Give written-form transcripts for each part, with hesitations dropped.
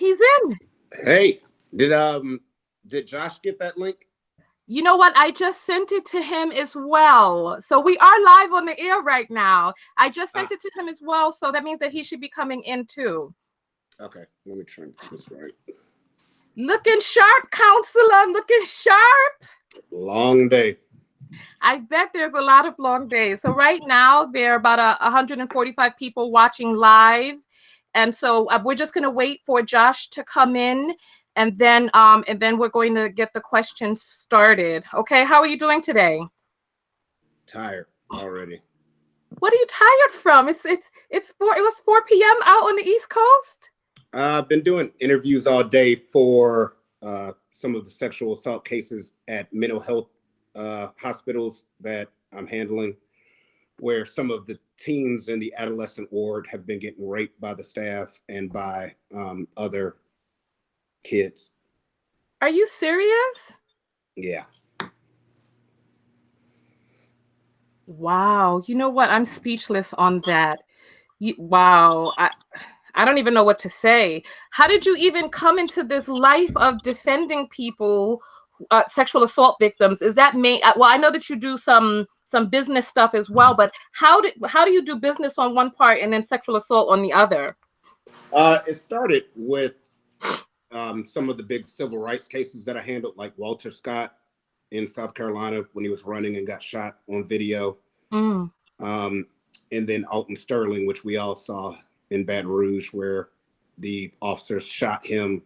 He's in. Hey, did Josh get that link? You know what? I just sent it to him as well. So we are live on the air right now. I just sent it to him as well. So that means that he should be coming in too. Okay, let me try and get this right. Looking sharp, counselor. Looking sharp. Long day. I bet there's a lot of long days. So right now there are about 145 people watching live. And so we're just going to wait for Josh to come in. And then we're going to get the questions started. Okay, how are you doing today? Tired already. What are you tired from? It was 4 p.m. out on the East Coast. I've been doing interviews all day for some of the sexual assault cases at mental health hospitals that I'm handling, where some of the teens in the adolescent ward have been getting raped by the staff and by other kids. Are you serious? Yeah. Wow. You know what? I'm speechless on that. Wow. I don't even know what to say. How did you even come into this life of defending people, sexual assault victims? Is that well, I know that you do some business stuff as well, but how do you do business on one part and then sexual assault on the other? It started with some of the big civil rights cases that I handled, like Walter Scott in South Carolina when he was running and got shot on video. And then Alton Sterling, which we all saw in Baton Rouge, where the officers shot him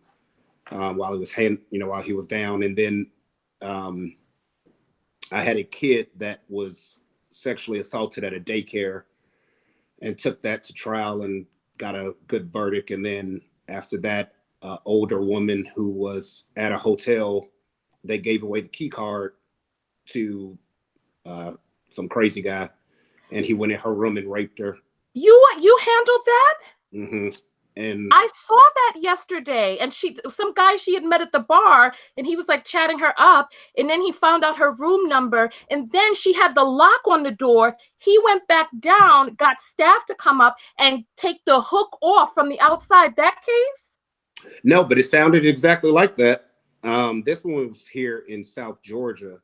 while he was down. And then I had a kid that was sexually assaulted at a daycare and took that to trial and got a good verdict. And then after that, older woman who was at a hotel, they gave away the key card to some crazy guy, and he went in her room and raped her. You handled that? Mm-hmm. And I saw that yesterday, and some guy she had met at the bar, and he was like chatting her up, and then he found out her room number, and then she had the lock on the door. He went back down, got staff to come up and take the hook off from the outside. That case? No, but it sounded exactly like that. This one was here in South Georgia.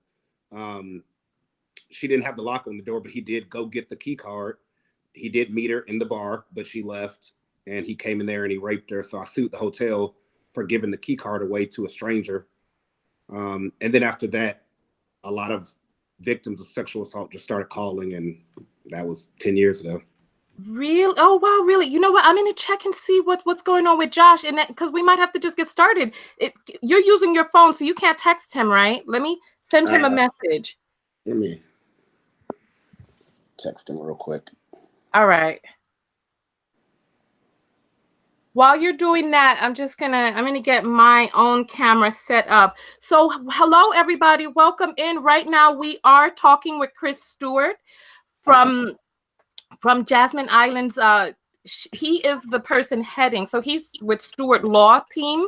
She didn't have the lock on the door, but he did go get the key card. He did meet her in the bar, but she left, and he came in there and he raped her. So I sued the hotel for giving the key card away to a stranger. And then after that, a lot of victims of sexual assault just started calling, and that was 10 years ago. Really? Oh, wow, really? You know what? I'm going to check and see what's going on with Josh, and because we might have to just get started. You're using your phone, so you can't text him, right? Let me send him a message. Let me text him real quick. All right. While you're doing that, I'm going to get my own camera set up. So hello, everybody. Welcome in. Right now, we are talking with Cstewart from Jasmine Eiland's. He is the person heading. So he's with Stewart Law Team,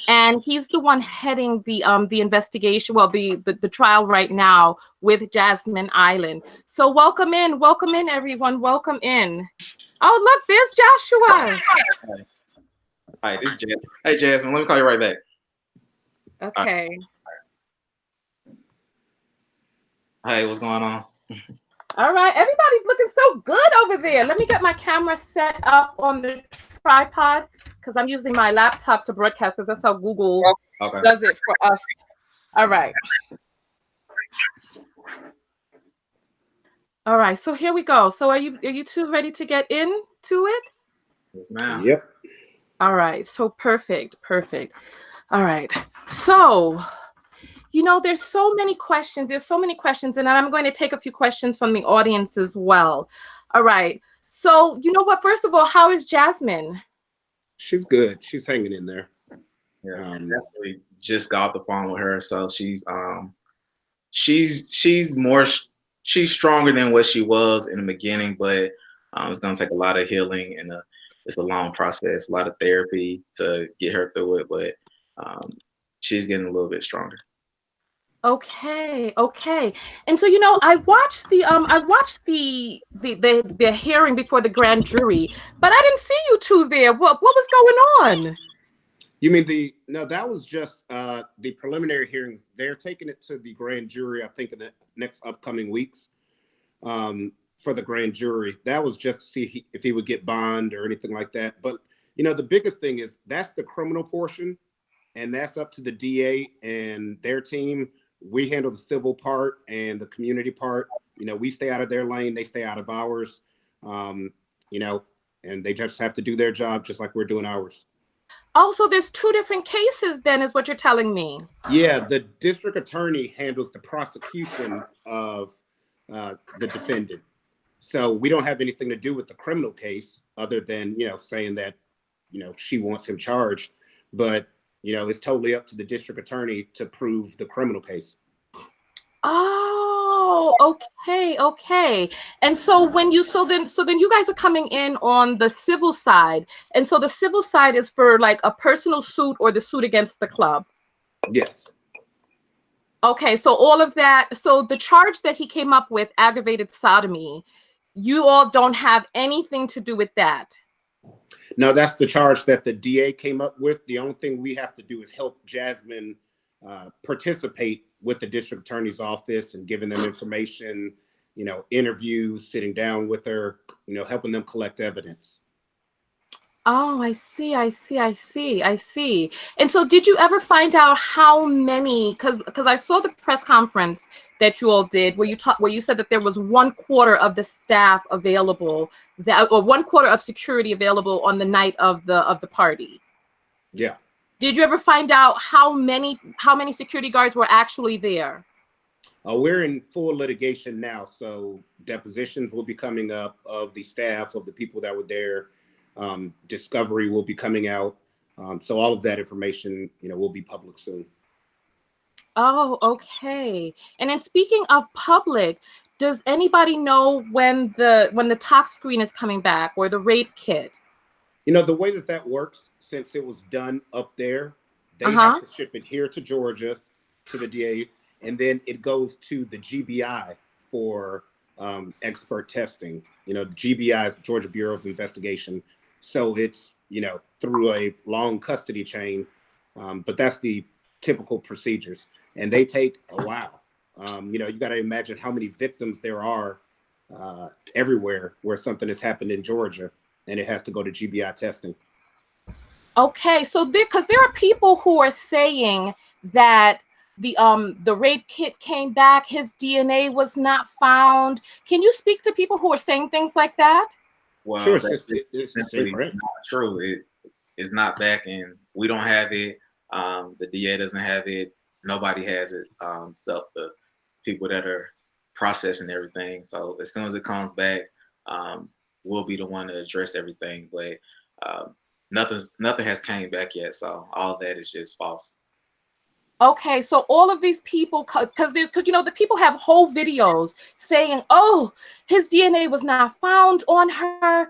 and he's the one heading the investigation. Well, the trial right now with Jasmine Eiland. So welcome in, everyone. Welcome in. Oh, look, there's Joshua. Hi, this is Jasmine. Hey, Jasmine, let me call you right back. Okay. Hey, what's going on? All right, everybody's looking so good over there. Let me get my camera set up on the tripod because I'm using my laptop to broadcast, because that's how Google does it for us. All right. All right, so here we go. So are you two ready to get into it? Yes, ma'am. Yep. All right, so perfect. All right, so there's so many questions. And I'm going to take a few questions from the audience as well. All right. So, you know what? First of all, how is Jasmine? She's good. She's hanging in there. Yeah, definitely just got off the phone with her. So she's stronger than what she was in the beginning, but it's going to take a lot of healing, and it's a long process, a lot of therapy to get her through it. But she's getting a little bit stronger. Okay. And so, I watched the hearing before the grand jury, but I didn't see you two there. What was going on? You mean no, that was just the preliminary hearings. They're taking it to the grand jury, I think, in the next upcoming weeks for the grand jury. That was just to see if he would get bond or anything like that. But, the biggest thing is that's the criminal portion, and that's up to the DA and their team. We handle the civil part and the community part. We stay out of their lane, they stay out of ours, and they just have to do their job just like we're doing ours. Oh, so there's two different cases then, is what you're telling me? Yeah, the district attorney handles the prosecution of the defendant. So we don't have anything to do with the criminal case other than, saying that, she wants him charged. But, it's totally up to the district attorney to prove the criminal case. Oh, okay. And so then you guys are coming in on the civil side. And so the civil side is for like a personal suit or the suit against the club. Yes. Okay, so all of that. So the charge that he came up with, aggravated sodomy, you all don't have anything to do with that. No, that's the charge that the DA came up with. The only thing we have to do is help Jasmine participate with the district attorney's office and giving them information, interviews, sitting down with her, helping them collect evidence. Oh, I see. And so did you ever find out how many, because I saw the press conference that you all did where you said that there was 1/4 of the staff available, or 1/4 of security available on the night of the party. Yeah. Did you ever find out how many security guards were actually there? We're in full litigation now, so depositions will be coming up of the staff, of the people that were there. Discovery will be coming out. So all of that information, will be public soon. Oh, okay. And then speaking of public, does anybody know when the tox screen is coming back or the rape kit? The way that works, since it was done up there, they have to ship it here to Georgia, to the DA, and then it goes to the GBI for expert testing. The GBI is Georgia Bureau of Investigation. So it's, through a long custody chain, but that's the typical procedures, and they take a while. You got to imagine how many victims there are everywhere where something has happened in Georgia, and it has to go to GBI testing. Okay, so because there are people who are saying that the rape kit came back, his DNA was not found. Can you speak to people who are saying things like that? Well, sure, it's simply not true. It's not back, and we don't have it. The DA doesn't have it. Nobody has it. So the people that are processing everything. So as soon as it comes back, we'll be the one to address everything. But nothing has came back yet. So all that is just false. Okay, so all of these people, because the people have whole videos saying, oh, his DNA was not found on her.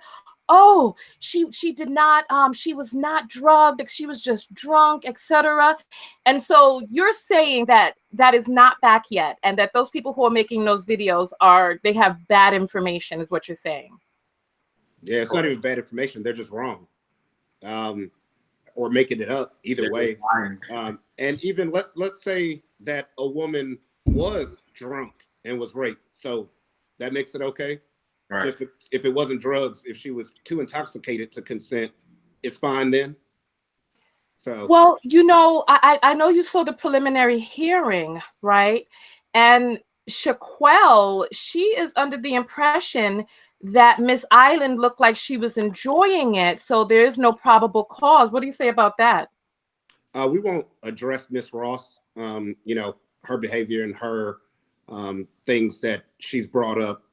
Oh, she did not, she was not drugged, she was just drunk, etc. And so you're saying that is not back yet, and that those people who are making those videos they have bad information, is what you're saying. Yeah, it's not even bad information. They're just wrong. Or making it up, either way. And even let's say that a woman was drunk and was raped, so that makes it okay. Right. If it wasn't drugs, if she was too intoxicated to consent, it's fine then. So well, I know you saw the preliminary hearing, right? And Shaquelle, she is under the impression that Miss Eiland looked like she was enjoying it, so there is no probable cause. What do you say about that? We won't address Miss Ross, her behavior and her things that she's brought up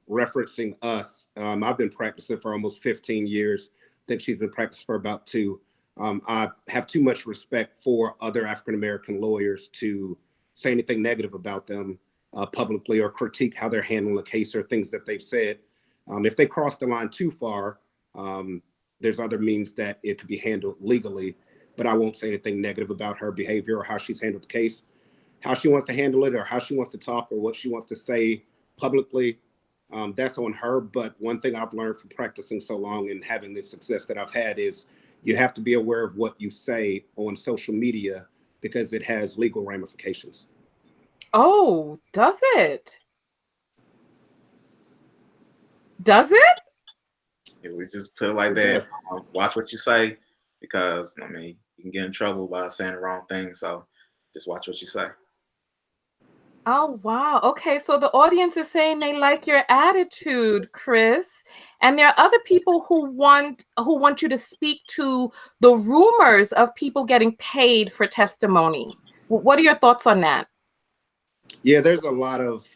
referencing us. I've been practicing for almost 15 years. I think she's been practicing for about 2. I have too much respect for other African-American lawyers to say anything negative about them publicly or critique how they're handling a case or things that they've said. If they cross the line too far, there's other means that it could be handled legally, but I won't say anything negative about her behavior or how she's handled the case. How she wants to handle it or how she wants to talk or what she wants to say publicly, that's on her. But one thing I've learned from practicing so long and having the success that I've had is you have to be aware of what you say on social media because it has legal ramifications. Oh, does it? Does it? If we just put it like that, watch what you say, because I mean, you can get in trouble by saying the wrong thing. So just watch what you say. Oh, wow. Okay, so the audience is saying they like your attitude, Chris. And there are other people who want you to speak to the rumors of people getting paid for testimony. What are your thoughts on that? Yeah, there's a lot of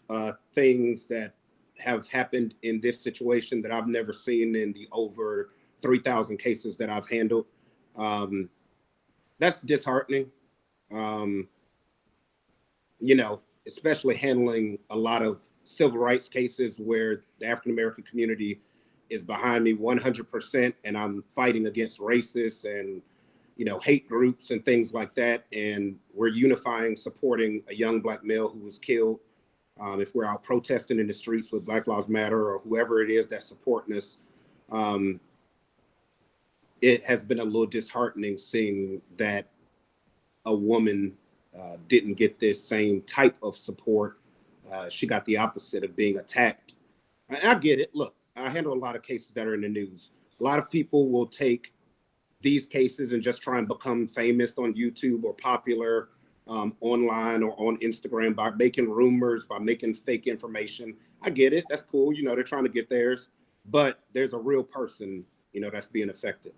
things that have happened in this situation that I've never seen in the over 3,000 cases that I've handled. That's disheartening. You know, especially handling a lot of civil rights cases where the African American community is behind me 100%, and I'm fighting against racists and, you know, hate groups and things like that. And we're unifying, supporting a young Black male who was killed. If we're out protesting in the streets with Black Lives Matter or whoever it is that's supporting us, it has been a little disheartening seeing that a woman didn't get this same type of support. She got the opposite of being attacked. And I get it. Look, I handle a lot of cases that are in the news. A lot of people will take these cases and just try and become famous on YouTube or popular online or on Instagram by making rumors, by making fake information. I get it. That's cool. You know, they're trying to get theirs. But there's a real person, you know, that's being affected.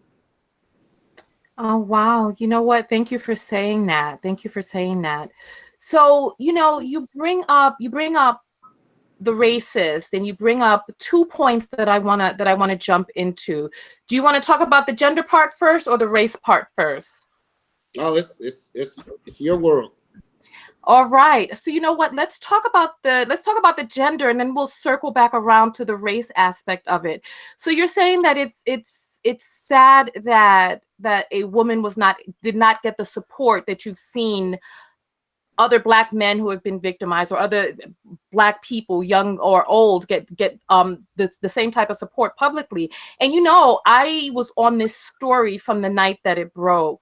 Oh, wow. You know what? Thank you for saying that. Thank you for saying that. So, you know, you bring up the racist, and you bring up 2 points that I want to jump into. Do you want to talk about the gender part first or the race part first? Oh, it's your world. All right. So you know what? Let's talk about the gender, and then we'll circle back around to the race aspect of it. So you're saying that it's sad that a woman did not get the support that you've seen other Black men who have been victimized, or other Black people, young or old, get the same type of support publicly. And you know, I was on this story from the night that it broke,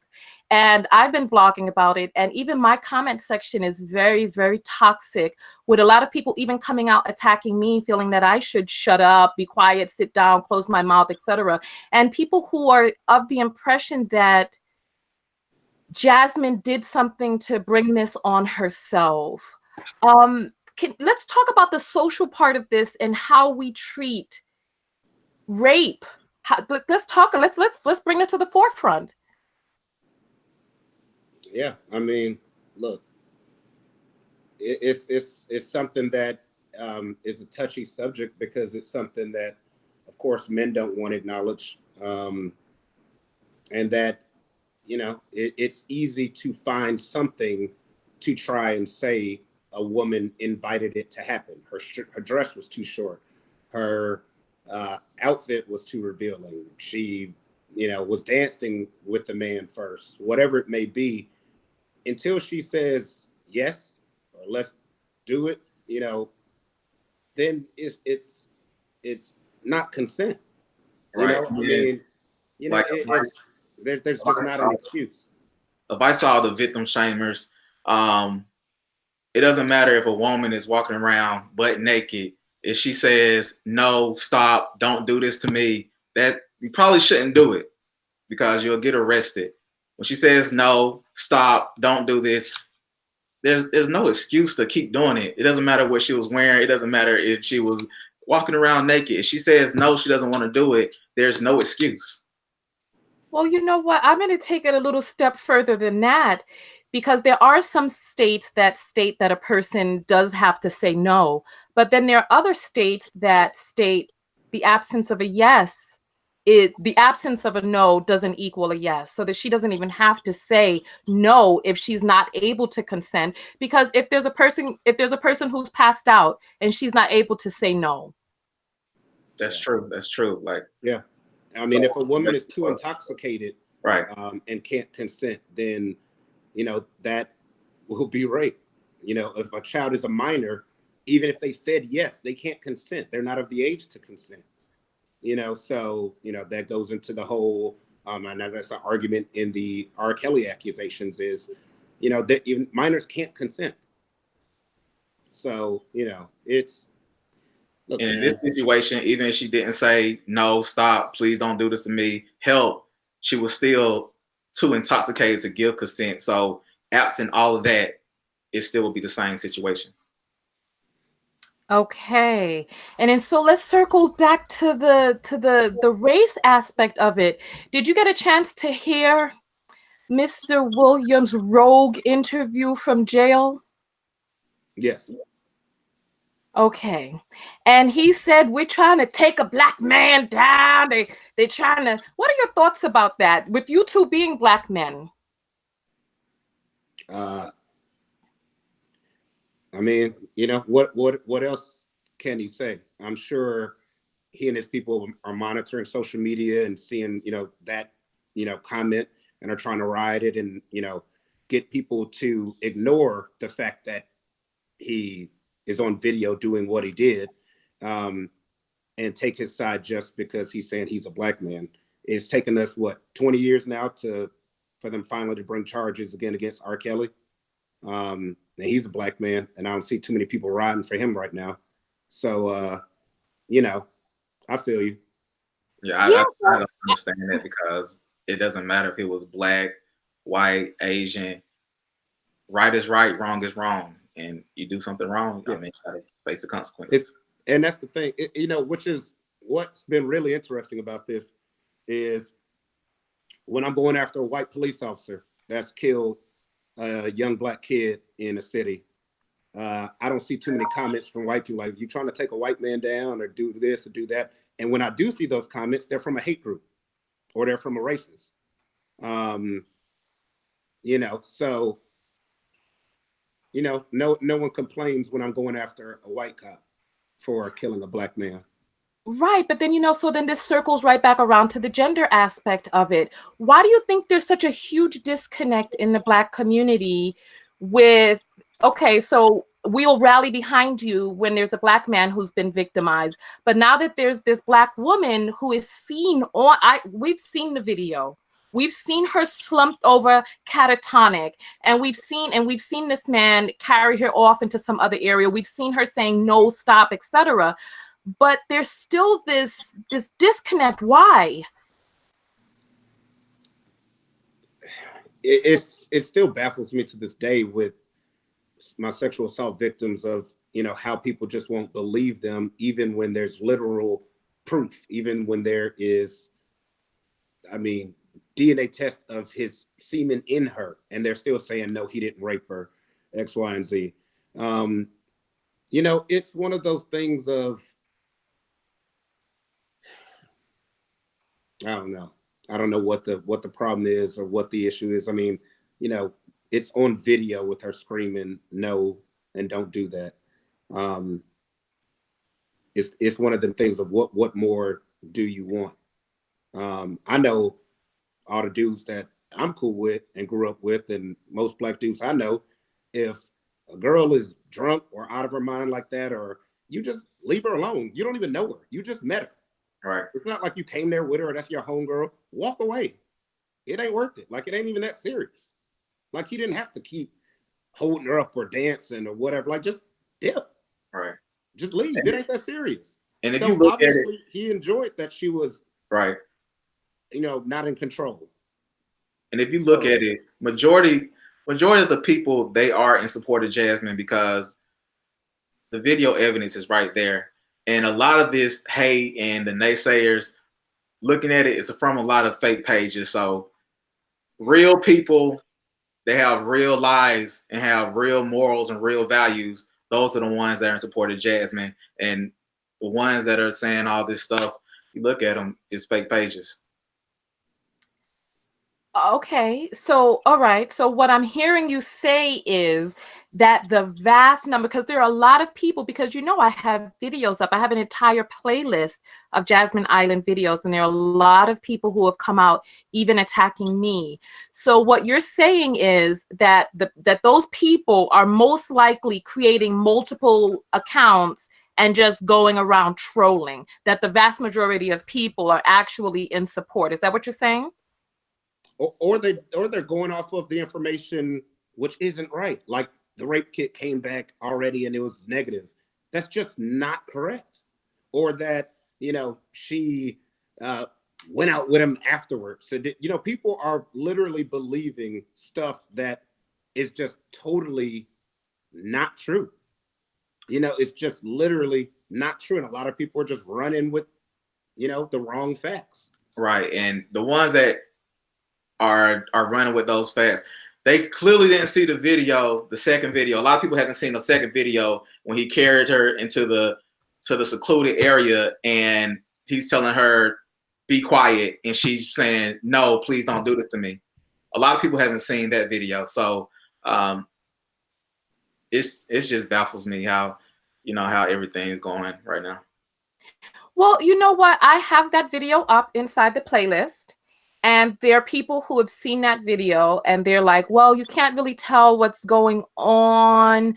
and I've been vlogging about it, and even my comment section is very, very toxic, with a lot of people even coming out attacking me, feeling that I should shut up, be quiet, sit down, close my mouth, etc. And people who are of the impression that Jasmine did something to bring this on herself. Let's talk about the social part of this and how we treat rape. Let's bring it to the forefront. Yeah, I mean, look, it's something that is a touchy subject because it's something that, of course, men don't want to acknowledge, and that, you know, it's easy to find something to try and say a woman invited it to happen. Her dress was too short. Her outfit was too revealing. She, you know, was dancing with the man first, whatever it may be, until she says yes, or let's do it, you know, then it's not consent. You Right. know, I mean, you know, Like, there's just not an excuse. if I saw the victim shamers, it doesn't matter if a woman is walking around butt naked. If she says, no, stop, don't do this to me, that you probably shouldn't do it, because you'll get arrested. When she says, no, stop, don't do this, there's no excuse to keep doing it. It doesn't matter what she was wearing. It doesn't matter if she was walking around naked. If she says, no, she doesn't want to do it, there's no excuse. Well, you know what? I'm going to take it a little step further than that, because there are some states that state that a person does have to say no, but then there are other states that state the absence of a yes, the absence of a no doesn't equal a yes, so that she doesn't even have to say no if she's not able to consent. Because if there's a person who's passed out and she's not able to say no. That's true. That's true. Like, yeah. I mean, if a woman is too intoxicated, right, and can't consent, then, you know, that will be rape. You know, if a child is a minor, even if they said yes, they can't consent. They're not of the age to consent. You know, so, you know, that goes into the whole And that's an argument in the R. Kelly accusations is, you know, that even minors can't consent. So, you know, it's, look, And in man, this situation, even if she didn't say, no, stop, please don't do this to me, help, she was still too intoxicated to give consent. So absent all of that, it still would be the same situation. Okay. And then so let's circle back to the race aspect of it. Did you get a chance to hear Mr. Williams' rogue interview from jail? yes. Okay. And he said, we're trying to take a black man down. They're trying to, what are your thoughts about that? With you two being black men? I mean, you know, what else can he say? I'm sure he and his people are monitoring social media and seeing, you know, that, you know, comment and are trying to ride it and, you know, get people to ignore the fact that he is on video doing what he did, and take his side just because he's saying he's a black man. It's taken us, what, 20 years now for them finally to bring charges again against R. Kelly. And he's a black man, and I don't see too many people riding for him right now. So, you know, I feel you. Yeah, I don't understand that, because it doesn't matter if it was black, white, Asian. Right is right, wrong is wrong. And you do something wrong, I mean, you gotta face the consequences. And that's the thing, you know, which is what's been really interesting about this is when I'm going after a white police officer that's killed a young black kid in a city, I don't see too many comments from white people like, you trying to take a white man down or do this or do that. And when I do see those comments, they're from a hate group or they're from a racist. You know, so, you know, no one complains when I'm going after a white cop for killing a black man. Right. But then, you know, so then this circles right back around to the gender aspect of it. Why do you think there's such a huge disconnect in the black community with, okay, so we'll rally behind you when there's a black man who's been victimized. But now that there's this black woman who is seen on, we've seen the video. We've seen her slumped over catatonic, and we've seen this man carry her off into some other area. We've seen her saying no, stop, etc. But there's still this disconnect. Why? It still baffles me to this day with my sexual assault victims of, you know, how people just won't believe them, even when there's literal proof, even when there is, I mean, DNA test of his semen in her, and they're still saying, no, he didn't rape her, X, Y, and Z. You know, it's one of those things of, I don't know. I don't know what the problem is or what the issue is. I mean, you know, it's on video with her screaming no and don't do that. It's one of the things of what more do you want? I know all the dudes that I'm cool with and grew up with, and most black dudes I know, if a girl is drunk or out of her mind like that, or you just leave her alone. You don't even know her. You just met her. Right. It's not like you came there with her, or that's your homegirl. Walk away. It ain't worth it. Like, it ain't even that serious. Like, he didn't have to keep holding her up or dancing or whatever. Like, just dip. Right. Just leave. It ain't that serious. And if so you look at it, he enjoyed that she was, right, you know, not in control. And if you look at it, majority of the people, they are in support of Jasmine because the video evidence is right there. And a lot of this hate and the naysayers looking at it is from a lot of fake pages. So real people, they have real lives and have real morals and real values. Those are the ones that are in support of Jasmine. And the ones that are saying all this stuff, you look at them, it's fake pages. Okay, so all right. So what I'm hearing you say is that the vast number, because there are a lot of people, because you know I have videos up. I have an entire playlist of Jasmine Eiland videos, and there are a lot of people who have come out even attacking me. So what you're saying is that that those people are most likely creating multiple accounts and just going around trolling, that the vast majority of people are actually in support. Is that what you're saying? or they're going off of the information which isn't right. Like the rape kit came back already and it was negative. That's just not correct. Or that, you know, she went out with him afterwards. So, you know, people are literally believing stuff that is just totally not true. You know, it's just literally not true. And a lot of people are just running with, you know, the wrong facts. Right. And the ones that are running with those facts, they clearly didn't see the video, the second video. A lot of people haven't seen the second video when he carried her into the secluded area and he's telling her, be quiet. And she's saying, no, please don't do this to me. A lot of people haven't seen that video. So it's just baffles me how, you know, how everything's going right now. Well, you know what? I have that video up inside the playlist. And there are people who have seen that video and they're like, well, you can't really tell what's going on.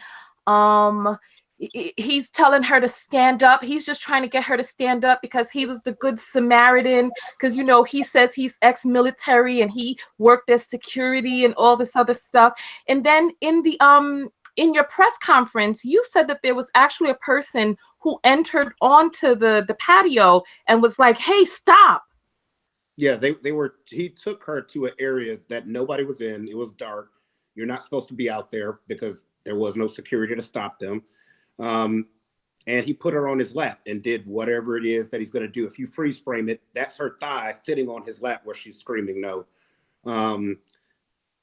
He's telling her to stand up. He's just trying to get her to stand up because he was the good Samaritan. Because, you know, he says he's ex-military and he worked as security and all this other stuff. And then in your press conference, you said that there was actually a person who entered onto the patio and was like, hey, stop. Yeah, he took her to an area that nobody was in. It was dark. You're not supposed to be out there because there was no security to stop them. And he put her on his lap and did whatever it is that he's going to do. If you freeze frame it, that's her thigh sitting on his lap where she's screaming no.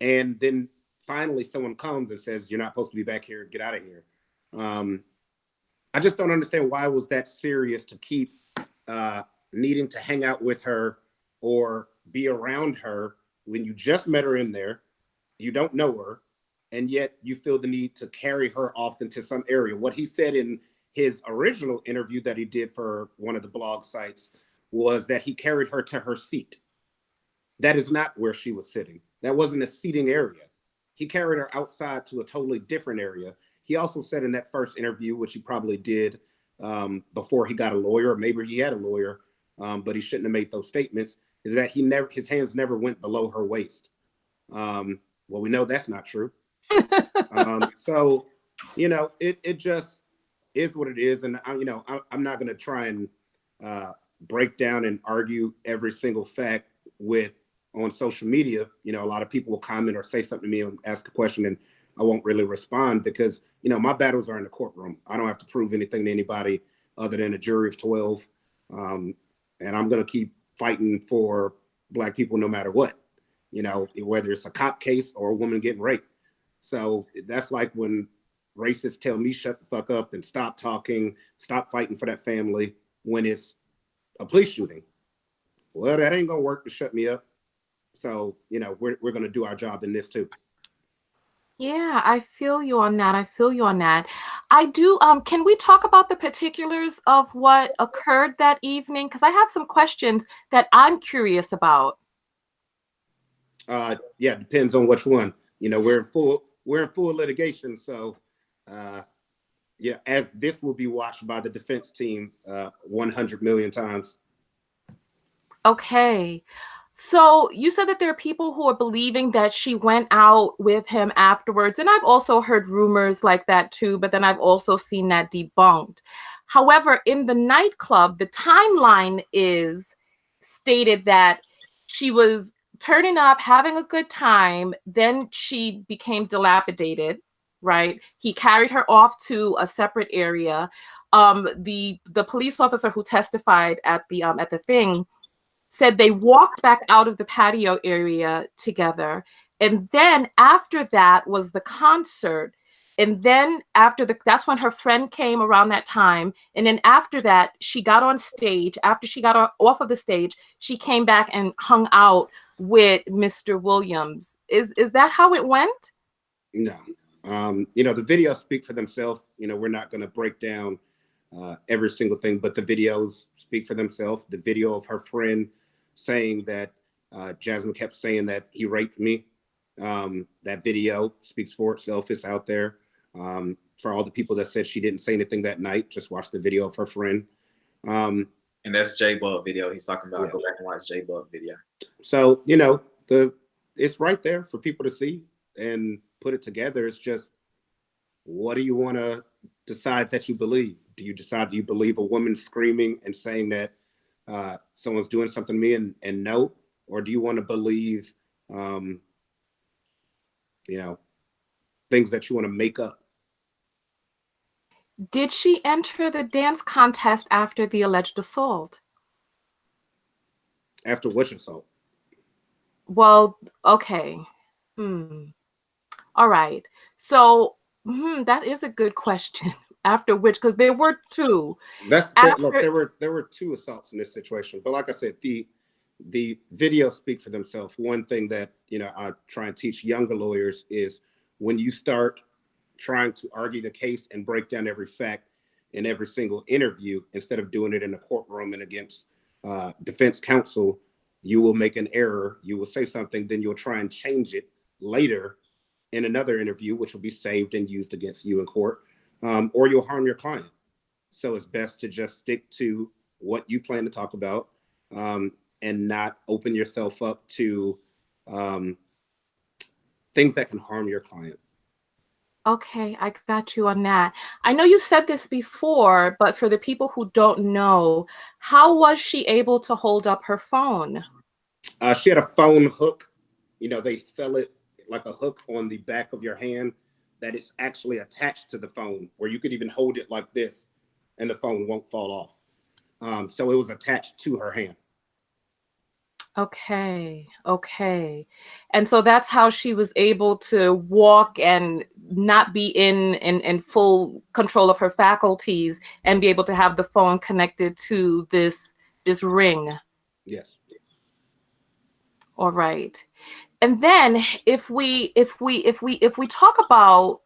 And then finally someone comes and says, you're not supposed to be back here. Get out of here. I just don't understand why it was that serious to keep needing to hang out with her or be around her when you just met her in there, you don't know her, and yet you feel the need to carry her off into some area. What he said in his original interview that he did for one of the blog sites was that he carried her to her seat. That is not where she was sitting. That wasn't a seating area. He carried her outside to a totally different area. He also said in that first interview, which he probably did before he got a lawyer, or maybe he had a lawyer, but he shouldn't have made those statements, is that his hands never went below her waist. Well, we know that's not true. So, you know, it just is what it is. And I'm not going to try and break down and argue every single fact on social media. You know, a lot of people will comment or say something to me and ask a question, and I won't really respond because, you know, my battles are in the courtroom. I don't have to prove anything to anybody other than a jury of 12. And I'm going to keep fighting for Black people no matter what, you know, whether it's a cop case or a woman getting raped. So that's like when racists tell me shut the fuck up and stop talking, stop fighting for that family when it's a police shooting. Well, that ain't gonna work to shut me up. So, you know, we're gonna do our job in this too. Yeah, I feel you on that. I do. Can we talk about the particulars of what occurred that evening? Because I have some questions that I'm curious about. Yeah, it depends on which one. You know, we're in full litigation, so yeah, as this will be watched by the defense team 100 million times. Okay. So you said that there are people who are believing that she went out with him afterwards. And I've also heard rumors like that too, but then I've also seen that debunked. However, in the nightclub, the timeline is stated that she was turning up, having a good time. Then she became dilapidated, right? He carried her off to a separate area. The police officer who testified at the thing said they walked back out of the patio area together. And then after that was the concert. And then that's when her friend came around that time. And then after that, she got on stage. After she got off of the stage, she came back and hung out with Mr. Williams. Is that how it went? No. You know, the videos speak for themselves. You know, we're not going to break down every single thing, but the videos speak for themselves. The video of her friend saying that Jasmine kept saying that he raped me. That video speaks for itself. It's out there. For all the people that said she didn't say anything that night, just watch the video of her friend. And that's J-Bug video he's talking about. Yeah. Go back and watch J-Bug video. So, you know, the it's right there for people to see and put it together. It's just, what do you want to decide that you believe? Do you believe a woman screaming and saying that someone's doing something to me and no? Or do you want to believe, you know, things that you want to make up? Did she enter the dance contest after the alleged assault? After which assault? Well, okay. All right. So that is a good question. After which, because there were two. Look, there were two assaults in this situation, but like I said, the video speak for themselves. One thing that, you know, I try and teach younger lawyers is, when you start trying to argue the case and break down every fact in every single interview, instead of doing it in a courtroom and against defense counsel, you will make an error. You will say something, then you'll try and change it later in another interview, which will be saved and used against you in court, or you'll harm your client. So it's best to just stick to what you plan to talk about, and not open yourself up to things that can harm your client. Okay, I got you on that. I know you said this before, but for the people who don't know, how was she able to hold up her phone? She had a phone hook. You know, they sell it like a hook on the back of your hand that is actually attached to the phone, where you could even hold it like this and the phone won't fall off. So it was attached to her hand. Okay. And so that's how she was able to walk and not be in full control of her faculties and be able to have the phone connected to this ring. Yes. All right. And then if we talk about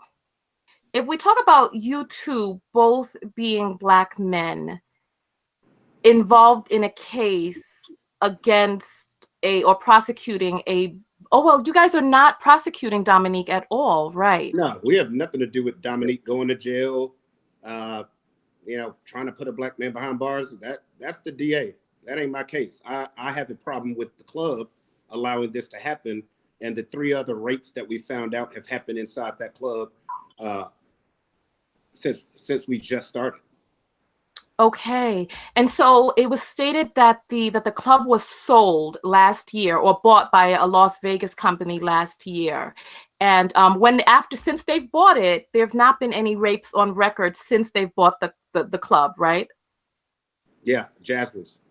you two both being Black men involved in a case against or prosecuting you guys are not prosecuting Dominique at all, right? No, we have nothing to do with Dominique going to jail, you know, trying to put a Black man behind bars. That's the DA. That ain't my case. I have a problem with the club allowing this to happen, and the 3 other rapes that we found out have happened inside that club since we just started. Okay. And so it was stated that the club was sold last year, or bought by a Las Vegas company last year. And since they've bought it, there have not been any rapes on record since they've bought the club, right? Yeah, Jasmine's.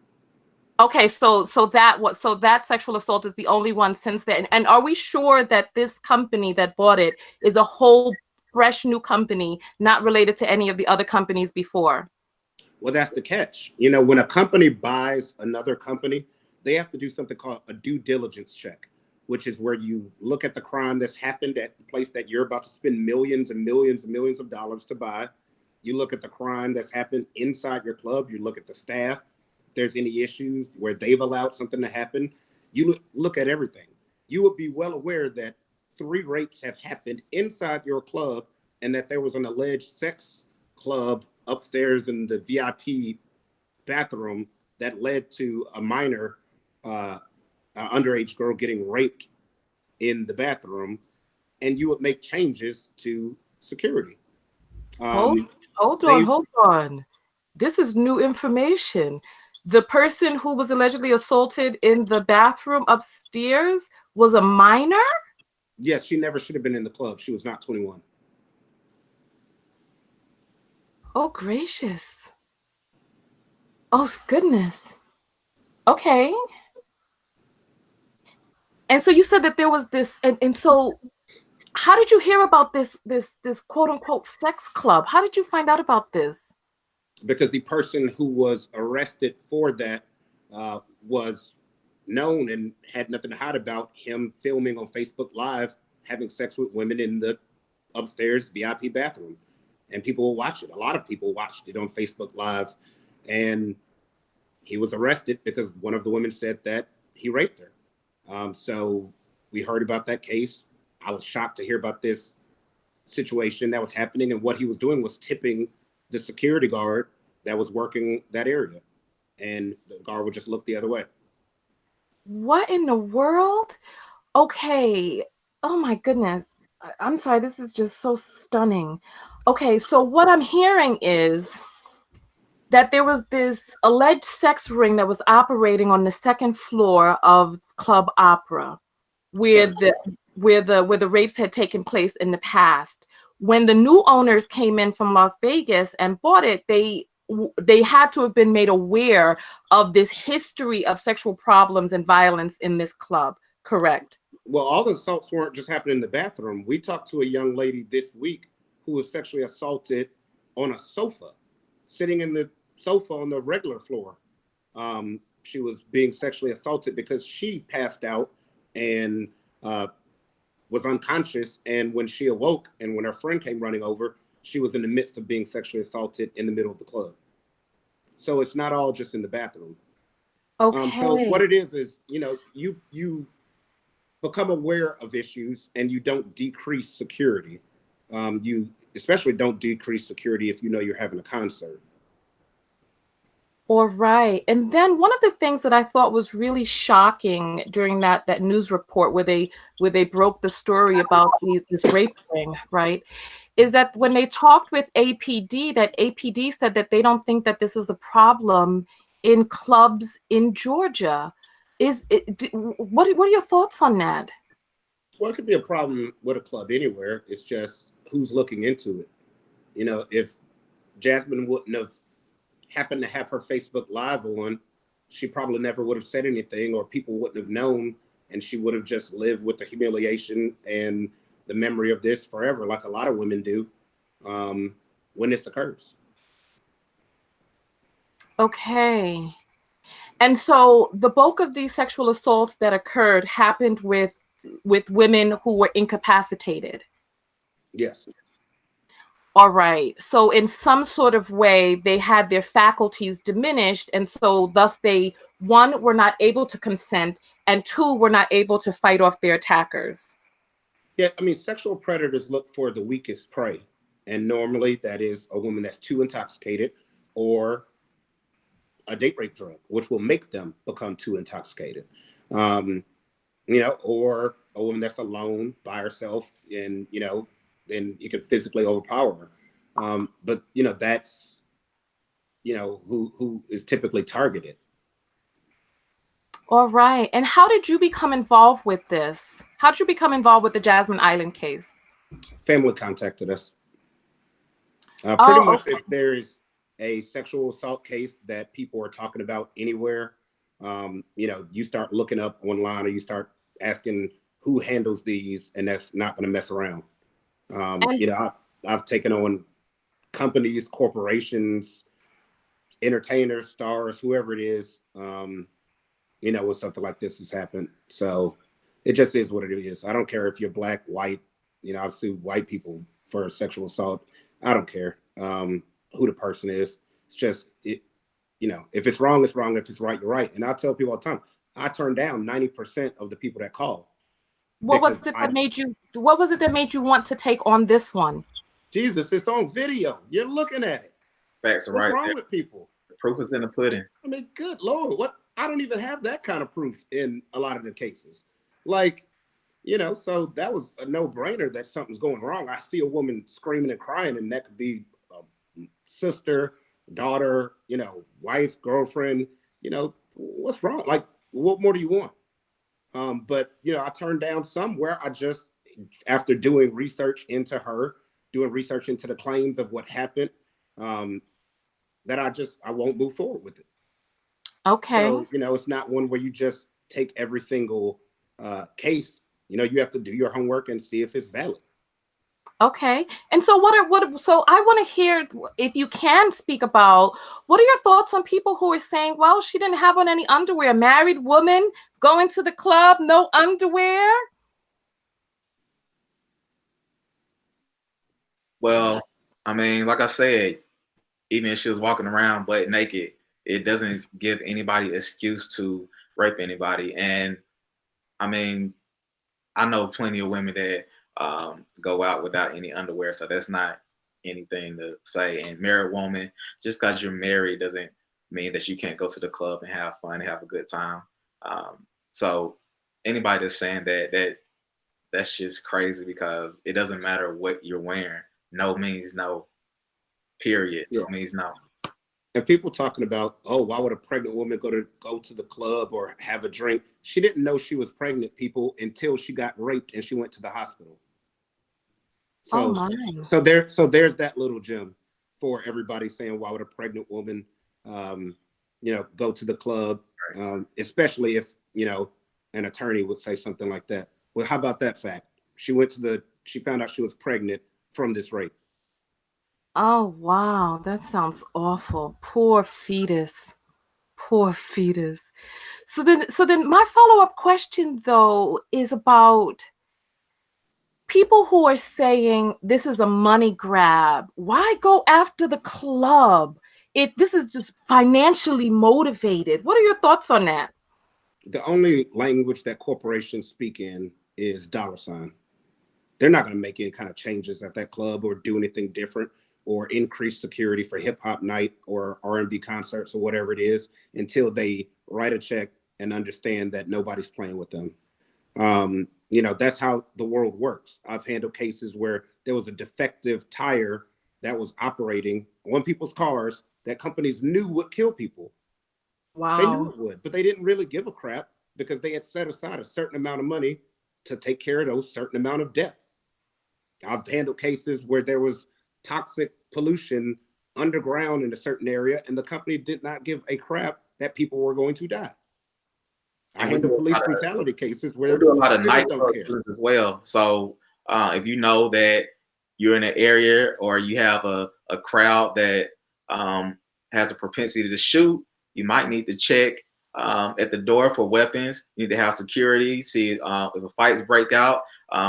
Okay, so that sexual assault is the only one since then. And are we sure that this company that bought it is a whole fresh new company, not related to any of the other companies before? Well, that's the catch. You know, when a company buys another company, they have to do something called a due diligence check, which is where you look at the crime that's happened at the place that you're about to spend millions and millions and millions of dollars to buy. You look at the crime that's happened inside your club. You look at the staff. If there's any issues where they've allowed something to happen, you look at everything. You would be well aware that 3 rapes have happened inside your club, and that there was an alleged sex club upstairs in the VIP bathroom that led to a minor, underage girl getting raped in the bathroom, and you would make changes to security. Hold on. This is new information. The person who was allegedly assaulted in the bathroom upstairs was a minor? Yes, she never should have been in the club. She was not 21. Oh, gracious. Oh, goodness. Okay. And so you said that there was this, and so how did you hear about this quote unquote sex club? How did you find out about this? Because the person who was arrested for that was known and had nothing to hide about him filming on Facebook Live having sex with women in the upstairs VIP bathroom. And people will watch it. A lot of people watched it on Facebook Live. And he was arrested because one of the women said that he raped her. So we heard about that case. I was shocked to hear about this situation that was happening, and what he was doing was tipping the security guard that was working that area, and the guard would just look the other way. What in the world? Okay. Oh my goodness. I'm sorry, this is just so stunning. Okay, so what I'm hearing is that there was this alleged sex ring that was operating on the second floor of Club Opera, where the rapes had taken place in the past. When the new owners came in from Las Vegas and bought it, they had to have been made aware of this history of sexual problems and violence in this club, correct? Well, all the assaults weren't just happening in the bathroom. We talked to a young lady this week who was sexually assaulted on a sofa, sitting in the sofa on the regular floor. She was being sexually assaulted because she passed out and was unconscious. And when she awoke and when her friend came running over, she was in the midst of being sexually assaulted in the middle of the club. So it's not all just in the bathroom. Okay. So what it is, you become aware of issues and you don't decrease security. You especially don't decrease security if you know you're having a concert. All right. And then one of the things that I thought was really shocking during that news report where they broke the story about this rape ring, right, is that when they talked with APD, that APD said that they don't think that this is a problem in clubs in Georgia. What are your thoughts on that? Well, it could be a problem with a club anywhere. It's just who's looking into it. If Jasmine wouldn't have happened to have her Facebook Live on, she probably never would have said anything, or people wouldn't have known, and she would have just lived with the humiliation and the memory of this forever, like a lot of women do when this occurs. Okay. And so the bulk of these sexual assaults that occurred happened with women who were incapacitated. Yes. All right. So in some sort of way, they had their faculties diminished. And so thus they, one, were not able to consent, and two, were not able to fight off their attackers. Yeah, I mean, sexual predators look for the weakest prey. And normally that is a woman that's too intoxicated or a date rape drug, which will make them become too intoxicated. Um, or a woman that's alone by herself and, then you can physically overpower her. But, that's, who is typically targeted. All right. And how did you become involved with this? How did you become involved with the Jasmine Eiland case? Family contacted us. Pretty Oh, much if there's a sexual assault case that people are talking about anywhere, you start looking up online or you start asking who handles these, and that's not going to mess around. and I've taken on companies, corporations, entertainers, stars, whoever it is, when something like this has happened. So it just is what it is. I don't care if you're black, white. I've sued white people for sexual assault. I don't care who the person is. It's just it. If it's wrong, it's wrong. If it's right, you're right. And I tell people all the time, I turn down 90% of the people that call. what was it that made you? What was it that made you want to take on this one? Jesus, it's on video. You're looking at it. Facts are What's right wrong there. with people? The proof is in the pudding. I mean, good Lord, what? I don't even have that kind of proof in a lot of the cases. Like, so that was a no-brainer that something's going wrong. I see a woman screaming and crying, and that could be a sister, daughter, wife, girlfriend. What's wrong? Like, what more do you want? But I turned down somewhere. I just, after doing research into her, doing research into the claims of what happened, that I won't move forward with it. Okay. So, it's not one where you just take every single case. You have to do your homework and see if it's valid. Okay. And so so I want to hear, if you can speak about, what are your thoughts on people who are saying, well, she didn't have on any underwear, married woman going to the club, no underwear? Well, I mean, like I said, even if she was walking around butt naked, it doesn't give anybody excuse to rape anybody. And I mean, I know plenty of women that go out without any underwear, so that's not anything to say. And married woman, just because you're married doesn't mean that you can't go to the club and have fun and have a good time. So anybody that's saying that's just crazy, because it doesn't matter what you're wearing. No means no. Period. Yeah. Means no. And people talking about, oh, why would a pregnant woman go to the club or have a drink? She didn't know she was pregnant, people, until she got raped and she went to the hospital. So, so there's that little gem for everybody saying, why would a pregnant woman, go to the club, especially if, an attorney would say something like that. Well, how about that fact? She found out she was pregnant from this rape. Oh, wow. That sounds awful. Poor fetus. Poor fetus. So then my follow-up question, though, is about people who are saying this is a money grab. Why go after the club if this is just financially motivated? What are your thoughts on that? The only language that corporations speak in is dollar sign. They're not going to make any kind of changes at that club or do anything different or increase security for hip hop night or R&B concerts or whatever it is until they write a check and understand that nobody's playing with them. That's how the world works. I've handled cases where there was a defective tire that was operating on people's cars that companies knew would kill people. Wow. They knew it would, but they didn't really give a crap because they had set aside a certain amount of money to take care of those certain amount of deaths. I've handled cases where there was toxic pollution underground in a certain area, and the company did not give a crap that people were going to die. I handle police brutality cases where we do a lot of nightclub as well. So if you know that you're in an area or you have a crowd that has a propensity to shoot, you might need to check at the door for weapons. You need to have security, see if a fights break out,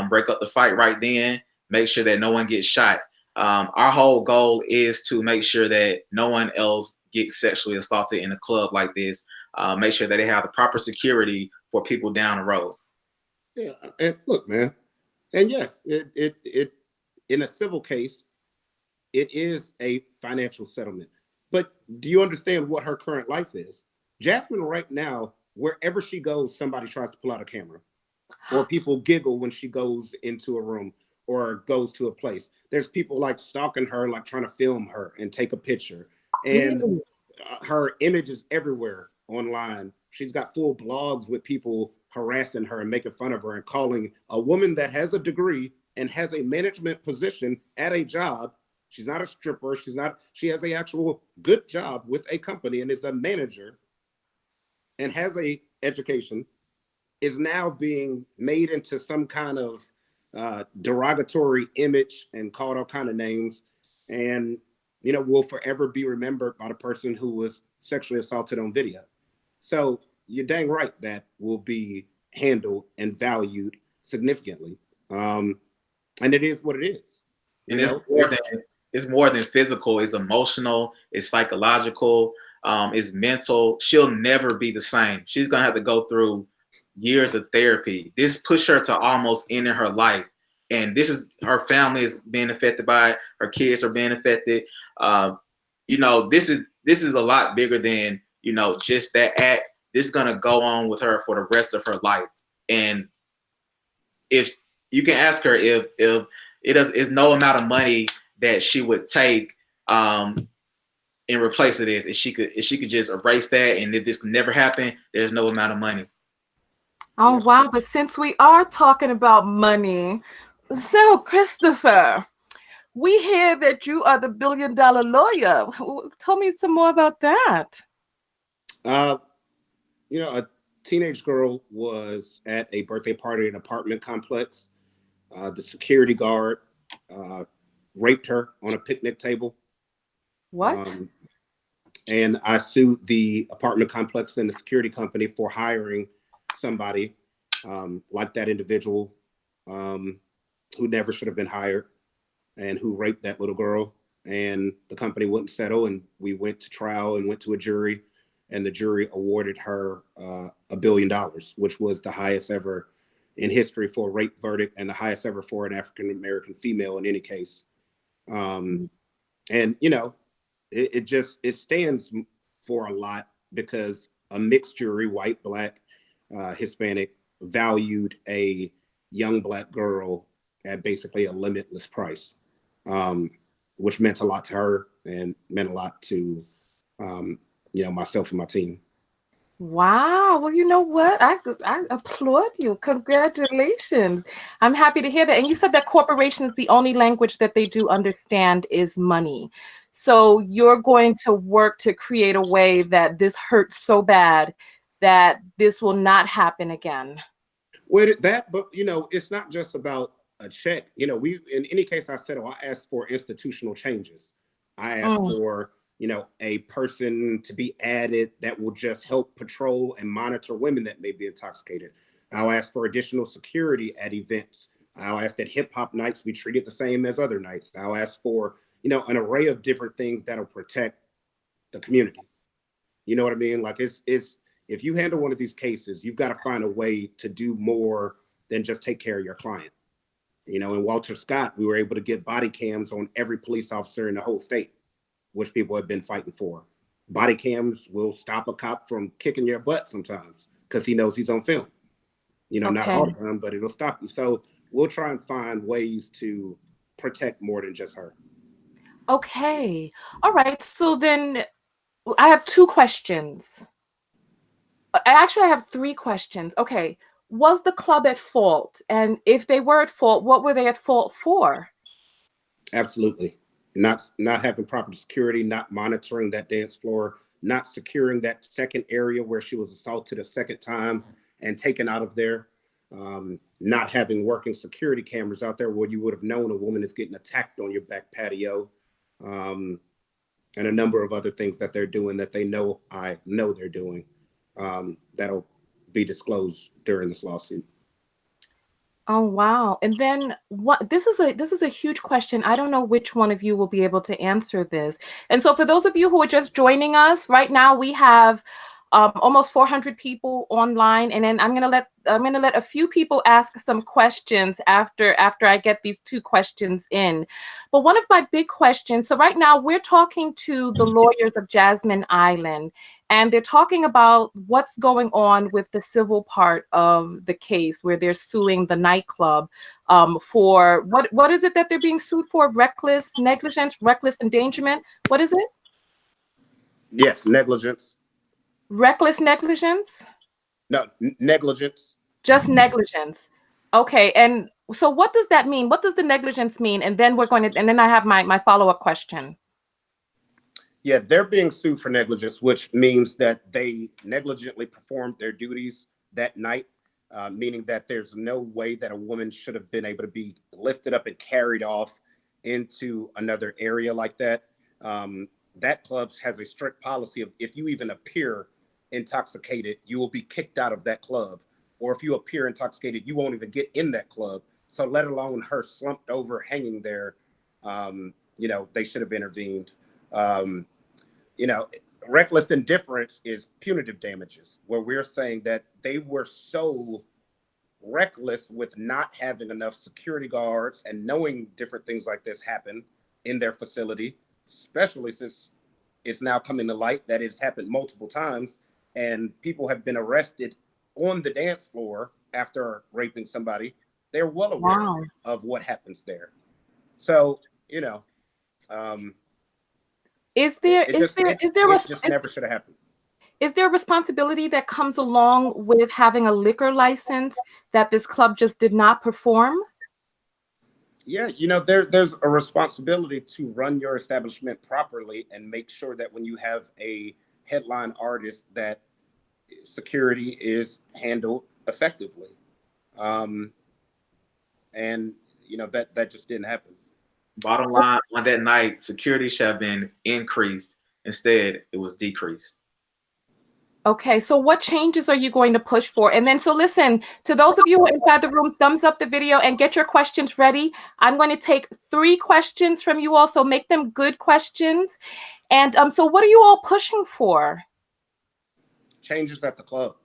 break up the fight right then, make sure that no one gets shot. Our whole goal is to make sure that no one else gets sexually assaulted in a club like this. Make sure that they have the proper security for people down the road. Yeah, and look, man, and yes, it in a civil case, it is a financial settlement. But do you understand what her current life is? Jasmine, right now, wherever she goes, somebody tries to pull out a camera, or people giggle when she goes into a room or goes to a place. There's people like stalking her, like trying to film her and take a picture. And her image is everywhere online. She's got full blogs with people harassing her and making fun of her and calling a woman that has a degree and has a management position at a job. She's not a stripper. She has a actual good job with a company and is a manager and has a education, is now being made into some kind of derogatory image and called all kind of names, and will forever be remembered by the person who was sexually assaulted on video. So you're dang right that will be handled and valued significantly, and it is what it is. And it's more than physical. It's emotional. It's psychological. It's mental. She'll never be the same. She's gonna have to go through years of therapy. This pushed her to almost ending her life. And this is, her family is being affected by it. Her kids are being affected. This is a lot bigger than, just that act. This is gonna go on with her for the rest of her life. And if you can ask her if it's no amount of money that she would take in replace of this, if she could just erase that, and if this could never happen, there's no amount of money. Oh, wow. But since we are talking about money, so Christopher, we hear that you are the billion-dollar lawyer. Tell me some more about that. A teenage girl was at a birthday party in an apartment complex. The security guard raped her on a picnic table. What? And I sued the apartment complex and the security company for hiring somebody like that individual who never should have been hired and who raped that little girl. And the company wouldn't settle, and we went to trial and went to a jury, and the jury awarded her $1 billion, which was the highest ever in history for a rape verdict and the highest ever for an African-American female in any case. And, it stands for a lot because a mixed jury, white, black, Hispanic, valued a young Black girl at basically a limitless price, which meant a lot to her and meant a lot to, myself and my team. Wow. Well, you know what? I applaud you. Congratulations. I'm happy to hear that. And you said that corporations, the only language that they do understand is money. So you're going to work to create a way that this hurts so bad that this will not happen again. With that, but it's not just about a check. We in any case I settle, I ask for institutional changes. I ask for a person to be added that will just help patrol and monitor women that may be intoxicated. I'll ask for additional security at events. I'll ask that hip hop nights be treated the same as other nights. I'll ask for an array of different things that'll protect the community. You know what I mean? Like it's if you handle one of these cases, you've got to find a way to do more than just take care of your client. In Walter Scott, we were able to get body cams on every police officer in the whole state, which people have been fighting for. Body cams will stop a cop from kicking your butt sometimes because he knows he's on film. Not all the time, but it'll stop you. So we'll try and find ways to protect more than just her. Okay. All right. So then I have two questions. Actually, I have three questions. Okay. Was the club at fault? And if they were at fault, what were they at fault for? Absolutely. Not having proper security, not monitoring that dance floor, not securing that second area where she was assaulted a second time and taken out of there. Not having working security cameras out there where you would have known a woman is getting attacked on your back patio. And a number of other things that they're doing that I know they're doing. That'll be disclosed during this lawsuit. Oh, wow. And then this is a huge question. I don't know which one of you will be able to answer this. And so for those of you who are just joining us right now, we have almost 400 people online, and then I'm gonna let a few people ask some questions after I get these two questions in. But one of my big questions, so right now we're talking to the lawyers of Jasmine Eiland, and they're talking about what's going on with the civil part of the case where they're suing the nightclub for what is it that they're being sued for? Reckless negligence, reckless endangerment. What is it? Yes, negligence. Reckless negligence? No, negligence. Just negligence. Okay, and so what does that mean? What does the negligence mean? And then I have my follow-up question. Yeah, they're being sued for negligence, which means that they negligently performed their duties that night, meaning that there's no way that a woman should have been able to be lifted up and carried off into another area like that. That club has a strict policy of if you even appear intoxicated, you will be kicked out of that club. Or if you appear intoxicated, you won't even get in that club. So let alone her slumped over, hanging there, they should have intervened. Reckless indifference is punitive damages, where we're saying that they were so reckless with not having enough security guards and knowing different things like this happen in their facility, especially since it's now coming to light that it's happened multiple times and people have been arrested on the dance floor after raping somebody. They're well aware of what happens there. So, Is there it just never should have happened. Is there a responsibility that comes along with having a liquor license that this club just did not perform? Yeah, there's a responsibility to run your establishment properly and make sure that when you have a headline artist that security is handled effectively. And that just didn't happen. Bottom line, on that night, security should have been increased. Instead, it was decreased. Okay, so what changes are you going to push for? And then, so listen, to those of you who are inside the room, thumbs up the video and get your questions ready. I'm going to take 3 questions from you all, so make them good questions. And so what are you all pushing for? Changes at the club,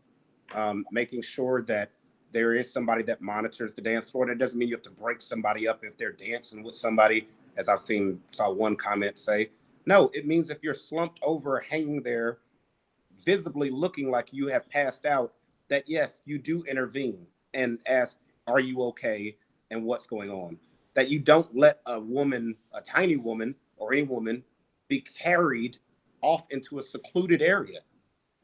making sure that there is somebody that monitors the dance floor. That doesn't mean you have to break somebody up if they're dancing with somebody, as I've saw one comment say. No, it means if you're slumped over, hanging there, visibly looking like you have passed out, that yes, you do intervene and ask, are you okay? And what's going on? That you don't let a woman, a tiny woman or any woman, be carried off into a secluded area.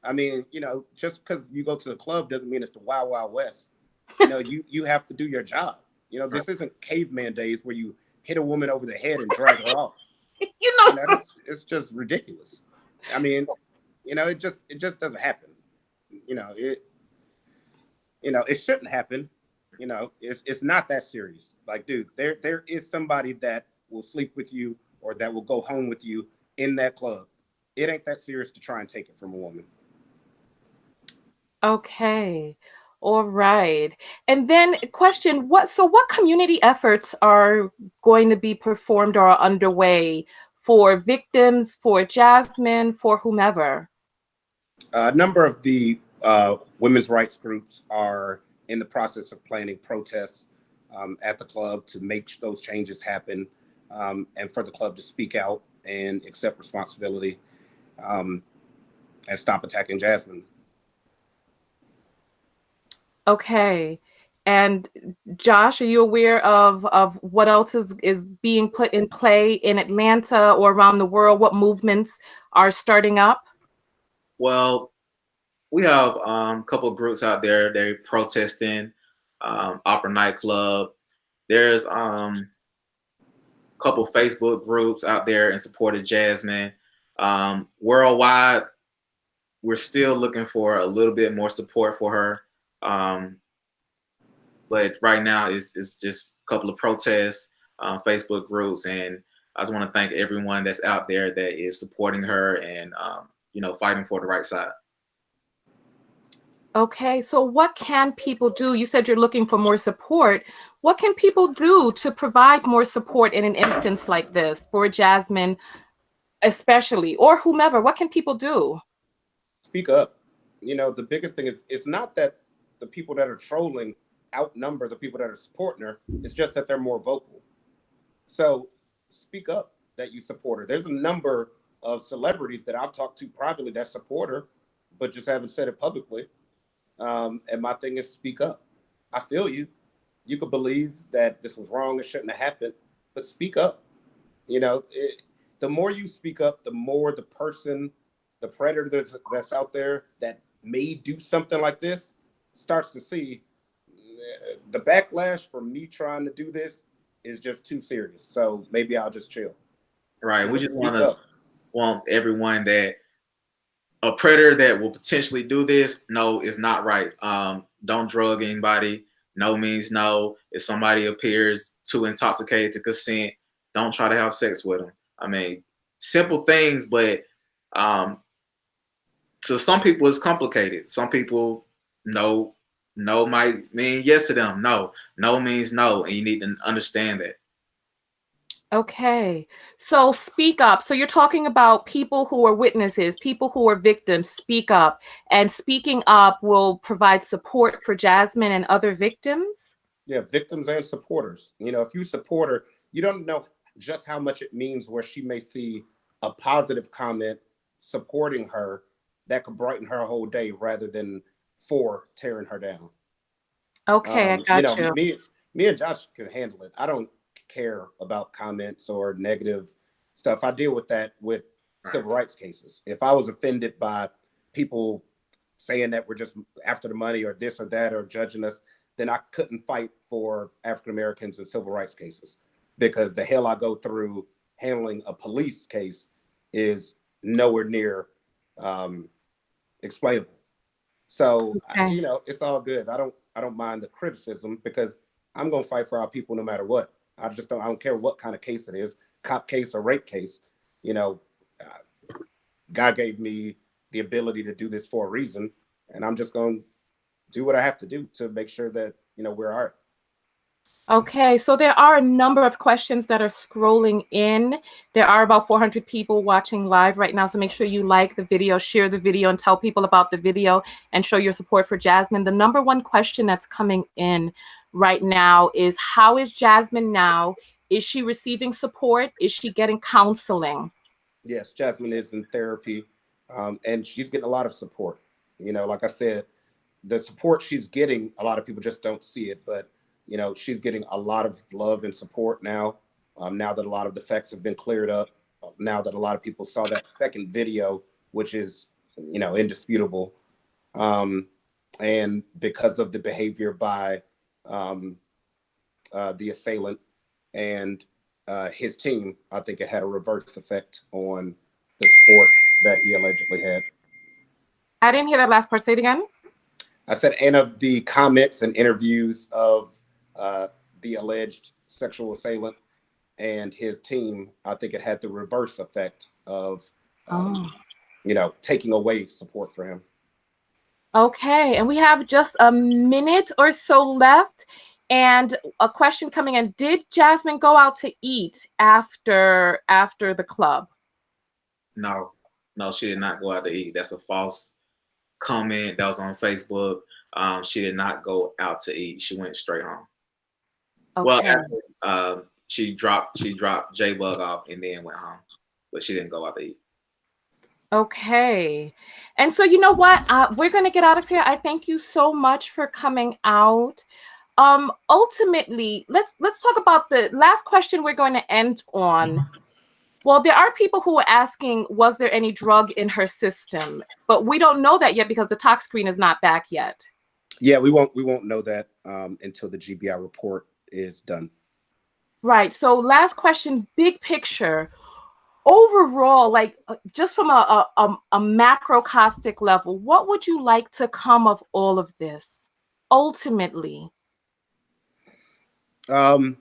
I mean, you know, just because you go to the club doesn't mean it's the Wild Wild West. You know, you have to do your job. You know, this isn't caveman days where you hit a woman over the head and drag her off. You know, You know, it's just ridiculous. I mean, you know, it just doesn't happen. You know, it shouldn't happen. You know, it's not that serious. Like, dude, there is somebody that will sleep with you or that will go home with you in that club. It ain't that serious to try and take it from a woman. okay. All right. And then question, what community efforts are going to be performed or are underway for victims, for Jasmine, for whomever? A number of the women's rights groups are in the process of planning protests at the club to make those changes happen, and for the club to speak out and accept responsibility, um, and stop attacking Jasmine. Okay. And Josh, are you aware of what else is being put in play in Atlanta or around the world? What movements are starting up? Well, we have a couple of groups out there. They're protesting Opera Nightclub. There's a couple Facebook groups out there in support of Jasmine. Worldwide, we're still looking for a little bit more support for her. But right now, it's just a couple of protests, Facebook groups, and I just want to thank everyone that's out there that is supporting her and fighting for the right side. Okay, so what can people do? You said you're looking for more support. What can people do to provide more support in an instance like this for Jasmine, especially, or whomever? What can people do? Speak up. You know, the biggest thing is it's not that the people that are trolling outnumber the people that are supporting her. It's just that they're more vocal. So speak up that you support her. There's a number of celebrities that I've talked to privately that support her, but just haven't said it publicly. And my thing is speak up. I feel you. You could believe that this was wrong, it shouldn't have happened, but speak up. You know, the more you speak up, the more the person, the predator that's out there that may do something like this starts to see the backlash from me trying to do this is just too serious. So maybe I'll just chill. Right. We So just speak up. want everyone that a predator that will potentially do this, no, is not right. Don't drug anybody. No means no. If somebody appears too intoxicated to consent, don't try to have sex with them. I mean, simple things, but um, to some people it's complicated. Some people, no, no might mean yes to them. No, no means no, and you need to understand that. Okay, so speak up. So you're talking about people who are witnesses, people who are victims, speak up. And speaking up will provide support for Jasmine and other victims? Yeah, victims and supporters. You know, if you support her, you don't know just how much it means where she may see a positive comment supporting her that could brighten her whole day rather than for tearing her down. Okay, I You got know, you. me and Josh can handle it. I don't care about comments or negative stuff. I deal with that with Right. civil rights cases. If I was offended by people saying that we're just after the money or this or that or judging us, then I couldn't fight for African Americans in civil rights cases because the hell I go through handling a police case is nowhere near um, explainable. So Okay. you know, it's all good. I don't mind the criticism because I'm gonna fight for our people no matter what. I don't care what kind of case it is, cop case or rape case. You know, God gave me the ability to do this for a reason, and I'm just gonna do what I have to do to make sure that we're all right. Okay, so there are a number of questions that are scrolling in. There are about 400 people watching live right now, so make sure you like the video, share the video, and tell people about the video and show your support for Jasmine. The number one question that's coming in right now is, how is Jasmine now? Is she receiving support? Is she getting counseling? Yes, Jasmine is in therapy, and she's getting a lot of support. You know, like I said, the support she's getting, a lot of people just don't see it, but you know, she's getting a lot of love and support now. Now that a lot of the facts have been cleared up, now that a lot of people saw that second video, which is, you know, indisputable. And because of the behavior by the assailant and his team, I think it had a reverse effect on the support that he allegedly had. I didn't hear that last part. Say it again. I said, and of the comments and interviews of the alleged sexual assailant and his team, I think it had the reverse effect of, you know, taking away support for him. Okay, and we have just a minute or so left. And a question coming in: did Jasmine go out to eat after the club? No, she did not go out to eat. That's a false comment that was on Facebook. She did not go out to eat. She went straight home. Okay. Well, after, she dropped J-Bug off and then went home, but she didn't go out to eat. Okay, and so you know what? We're gonna get out of here. I thank you so much for coming out. Ultimately, let's talk about the last question we're going to end on. Well, there are people who are asking, was there any drug in her system? But we don't know that yet because the tox screen is not back yet. Yeah, we won't know that until the GBI report is done. Right. So last question, big picture. Overall, like just from a macrocosmic level, what would you like to come of all of this ultimately? That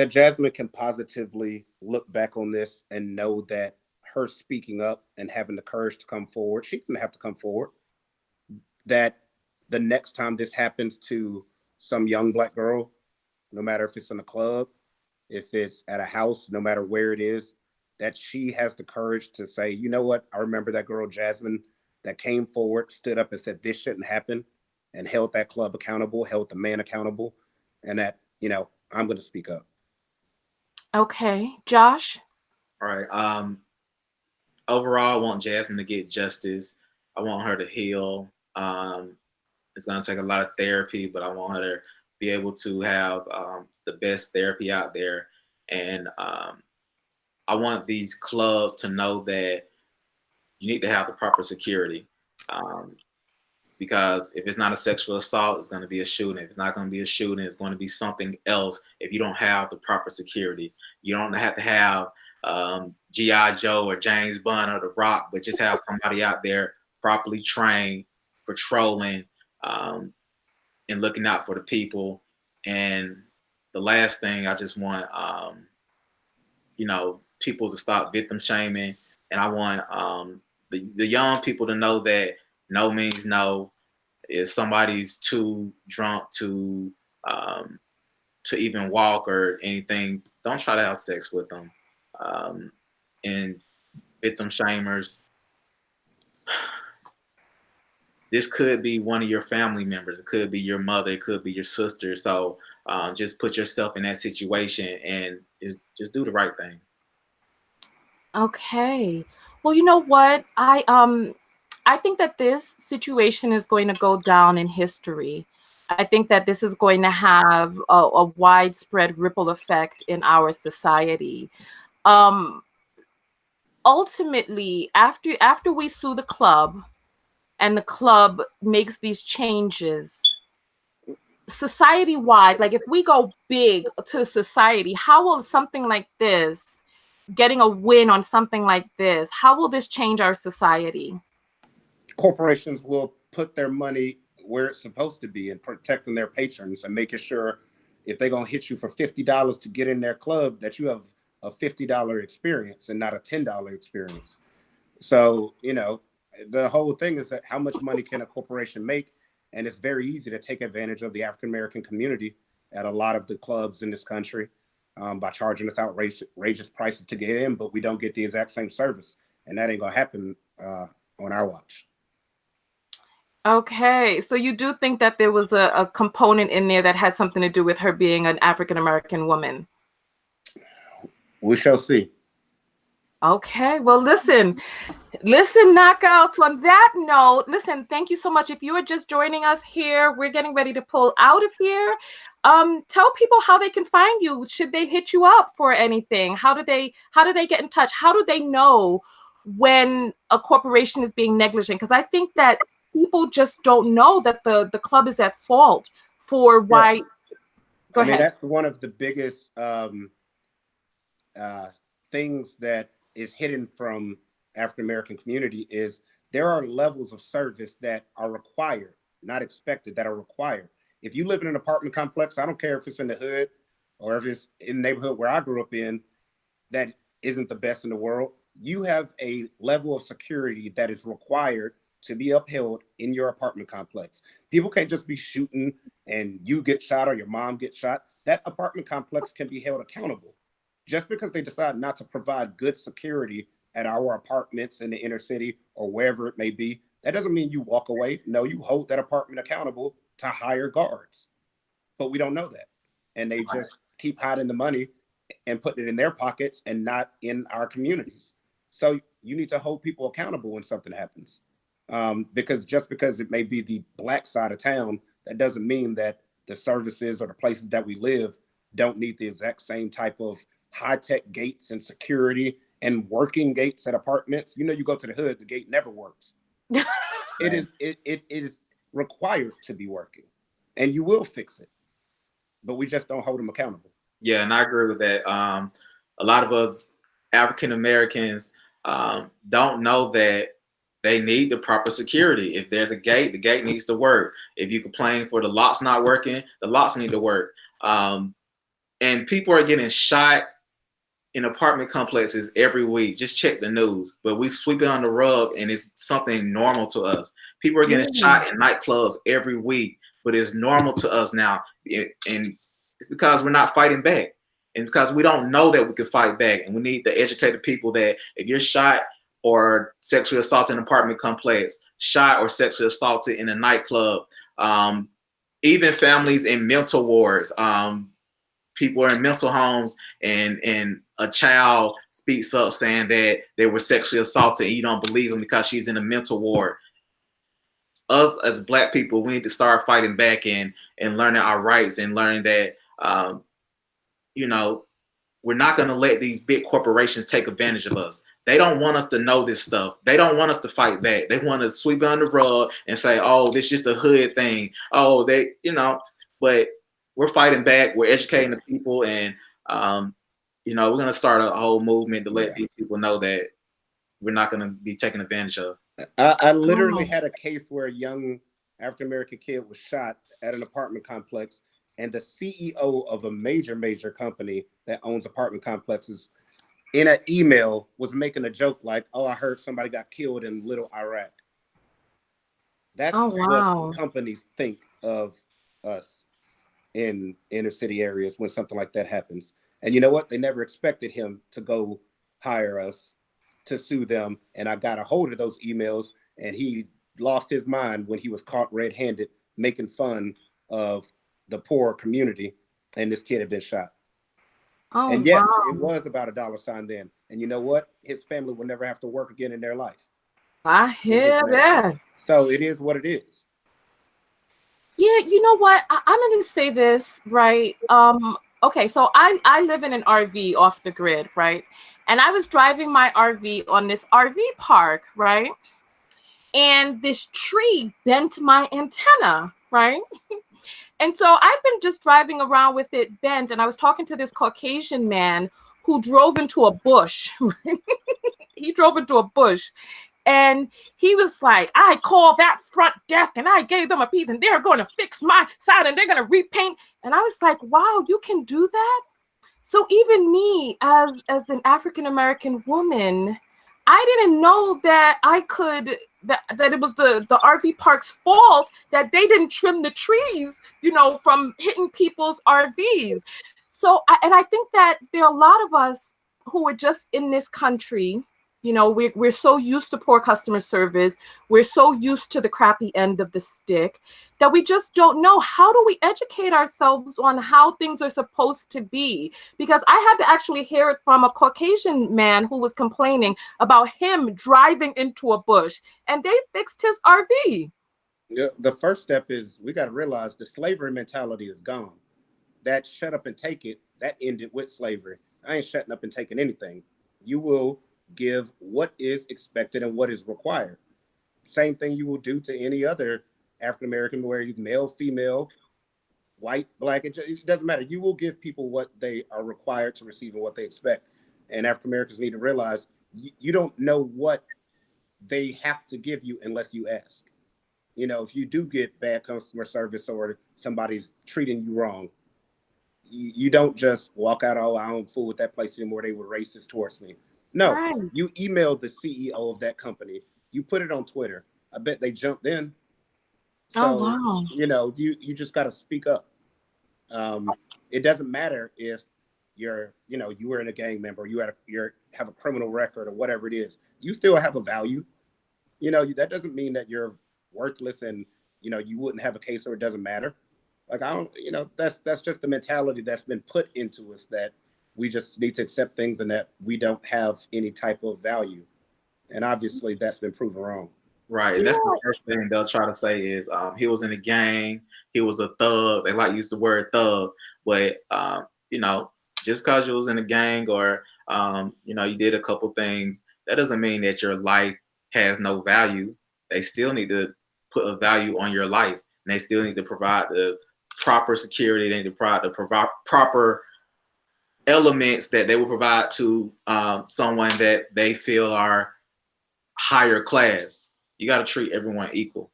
Jasmine can positively look back on this and know that her speaking up and having the courage to come forward, she didn't have to come forward. That the next time this happens to some young Black girl, no matter if it's in a club, if it's at a house, no matter where it is, that she has the courage to say, you know what, I remember that girl Jasmine that came forward, stood up and said this shouldn't happen, and held that club accountable, held the man accountable, and that, you know, I'm going to speak up. Okay, Josh? All right. Overall, I want Jasmine to get justice. I want her to heal. It's going to take a lot of therapy, but I want her to be able to have the best therapy out there. And I want these clubs to know that you need to have the proper security. Because if it's not a sexual assault, it's going to be a shooting. If it's not going to be a shooting, it's going to be something else if you don't have the proper security. You don't have to have G.I. Joe or James Bond or The Rock, but just have somebody out there properly trained, patrolling, and looking out for the people. And the last thing, I just want, you know, people to stop victim shaming. And I want the young people to know that no means no. If somebody's too drunk to even walk or anything, don't try to have sex with them. And victim shamers, this could be one of your family members. It could be your mother. It could be your sister. So just put yourself in that situation and just do the right thing. Okay. Well, you know what? I think that this situation is going to go down in history. I think that this is going to have a widespread ripple effect in our society. Ultimately, after we sue the club and the club makes these changes, society-wide, like if we go big to society, how will something like this, getting a win on something like this, how will this change our society? Corporations will put their money where it's supposed to be and protecting their patrons and making sure if they're going to hit you for $50 to get in their club, that you have a $50 experience and not a $10 experience. So, you know, the whole thing is that how much money can a corporation make? And it's very easy to take advantage of the African-American community at a lot of the clubs in this country by charging us outrageous prices to get in, but we don't get the exact same service. And that ain't going to happen on our watch. Okay, so you do think that there was a component in there that had something to do with her being an African-American woman? We shall see. Okay, well, listen, knockouts. On that note, listen, thank you so much. If you are just joining us here, we're getting ready to pull out of here. Tell people how they can find you. Should they hit you up for anything? How do they get in touch? How do they know when a corporation is being negligent? Because I think that people just don't know that the club is at fault for why. Yes. Go ahead. That's one of the biggest things that is hidden from African American community is there are levels of service that are required, not expected, that are required. If you live in an apartment complex, I don't care if it's in the hood or if it's in the neighborhood where I grew up in, that isn't the best in the world. You have a level of security that is required to be upheld in your apartment complex. People can't just be shooting and you get shot or your mom gets shot. That apartment complex can be held accountable. Just because they decide not to provide good security at our apartments in the inner city or wherever it may be, that doesn't mean you walk away. No, you hold that apartment accountable to hire guards. But we don't know that. And they just keep hiding the money and putting it in their pockets and not in our communities. So you need to hold people accountable when something happens. Because just because it may be the Black side of town, that doesn't mean that the services or the places that we live don't need the exact same type of high-tech gates and security and working gates at apartments. You go to the hood, the gate never works. It is required to be working, and you will fix it, but we just don't hold them accountable. Yeah, and I agree with that. A lot of us African Americans don't know that they need the proper security. If there's a gate, the gate needs to work. If you complain for the locks not working, the locks need to work. And people are getting shot in apartment complexes every week. Just check the news. But we sweep it on the rug and it's something normal to us. People are getting shot in nightclubs every week, but it's normal to us now. And it's because we're not fighting back. And because we don't know that we can fight back. And we need to educate the people that if you're shot or sexually assaulted in an apartment complex, shot or sexually assaulted in a nightclub, even families in mental wards, people are in mental homes and a child speaks up saying that they were sexually assaulted and you don't believe them because she's in a mental ward. Us as Black people, we need to start fighting back and learning our rights and learning that, we're not going to let these big corporations take advantage of us. They don't want us to know this stuff. They don't want us to fight back. They want to sweep it under the rug and say, oh, this is just a hood thing. Oh, but we're fighting back. We're educating the people. And, we're going to start a whole movement to let these people know that we're not going to be taken advantage of. I literally had a case where a young African-American kid was shot at an apartment complex, and the CEO of a major company that owns apartment complexes in an email was making a joke like, oh, I heard somebody got killed in Little Iraq. That's what companies think of us in inner city areas when something like that happens. And you know what? They never expected him to go hire us to sue them. And I got a hold of those emails, and he lost his mind when he was caught red-handed making fun of the poor community, and this kid had been shot. And yes, it was about $1 then. And you know what? His family will never have to work again in their life. I hear that. So it is what it is. Yeah, you know what? I'm going to say this, right? Okay, so I live in an RV off the grid, right? And I was driving my RV on this RV park, right? And this tree bent my antenna, right? And so I've been just driving around with it bent, and I was talking to this Caucasian man who drove into a bush. He drove into a bush, and he was like, I called that front desk, and I gave them a piece, and they're going to fix my side, and they're going to repaint. And I was like, wow, you can do that? So even me, as an African-American woman, I didn't know that I could, that it was the RV park's fault that they didn't trim the trees, from hitting people's RVs. So, and I think that there are a lot of us who are just in this country You know, we're so used to poor customer service. We're so used to the crappy end of the stick that we just don't know. How do we educate ourselves on how things are supposed to be? Because I had to actually hear it from a Caucasian man who was complaining about him driving into a bush and they fixed his RV. The first step is we got to realize the slavery mentality is gone. That shut up and take it, that ended with slavery. I ain't shutting up and taking anything. You will give what is expected and what is required. Same thing you will do to any other African American, where you male, female, white, black, it doesn't matter. You will give people what they are required to receive and what they expect. And African Americans need to realize you don't know what they have to give you unless you ask. You know, if you do get bad customer service or somebody's treating you wrong, you don't just walk out, oh, I don't fool with that place anymore, they were racist towards me. No, Right. you emailed the CEO of that company, you put it on Twitter. I bet they jumped in. Oh, So, wow. you know, you just got to speak up. It doesn't matter if you're, you know, you were in a gang member, you have a criminal record or whatever it is. You still have a value. You know, that doesn't mean that you're worthless and, you know, you wouldn't have a case or it doesn't matter. Like, I don't, you know, that's just the mentality that's been put into us, that we just need to accept things and that we don't have any type of value. And obviously that's been proven wrong. Right, and that's the Yeah. first thing they'll try to say is he was in a gang, he was a thug. They like to use the word thug, but you know, just because you was in a gang or you know, you did a couple things, that doesn't mean that your life has no value. They still need to put a value on your life, and they still need to provide the proper security. They need to provide the proper elements that they will provide to someone that they feel are higher class. You got to treat everyone equal.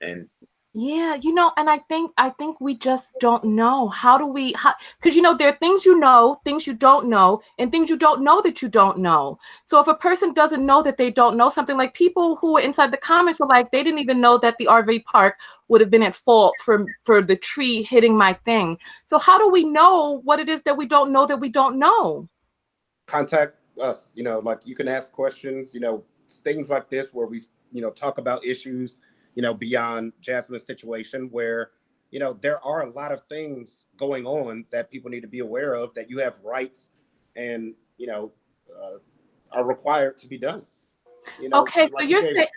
And Yeah, you know, and I think we just don't know. How do we, because you know, there are things you know, things you don't know, and things you don't know that you don't know. So if a person doesn't know that they don't know something, like people who were inside the comments were like, they didn't even know that the RV park would have been at fault for the tree hitting my thing. So how do we know what it is that we don't know that we don't know? Contact us, you know, like you can ask questions, you know, things like this where we, you know, talk about issues, you know, beyond Jasmine's situation, where, you know, there are a lot of things going on that people need to be aware of, that you have rights and, you know, are required to be done. You know, Okay, so like you gave.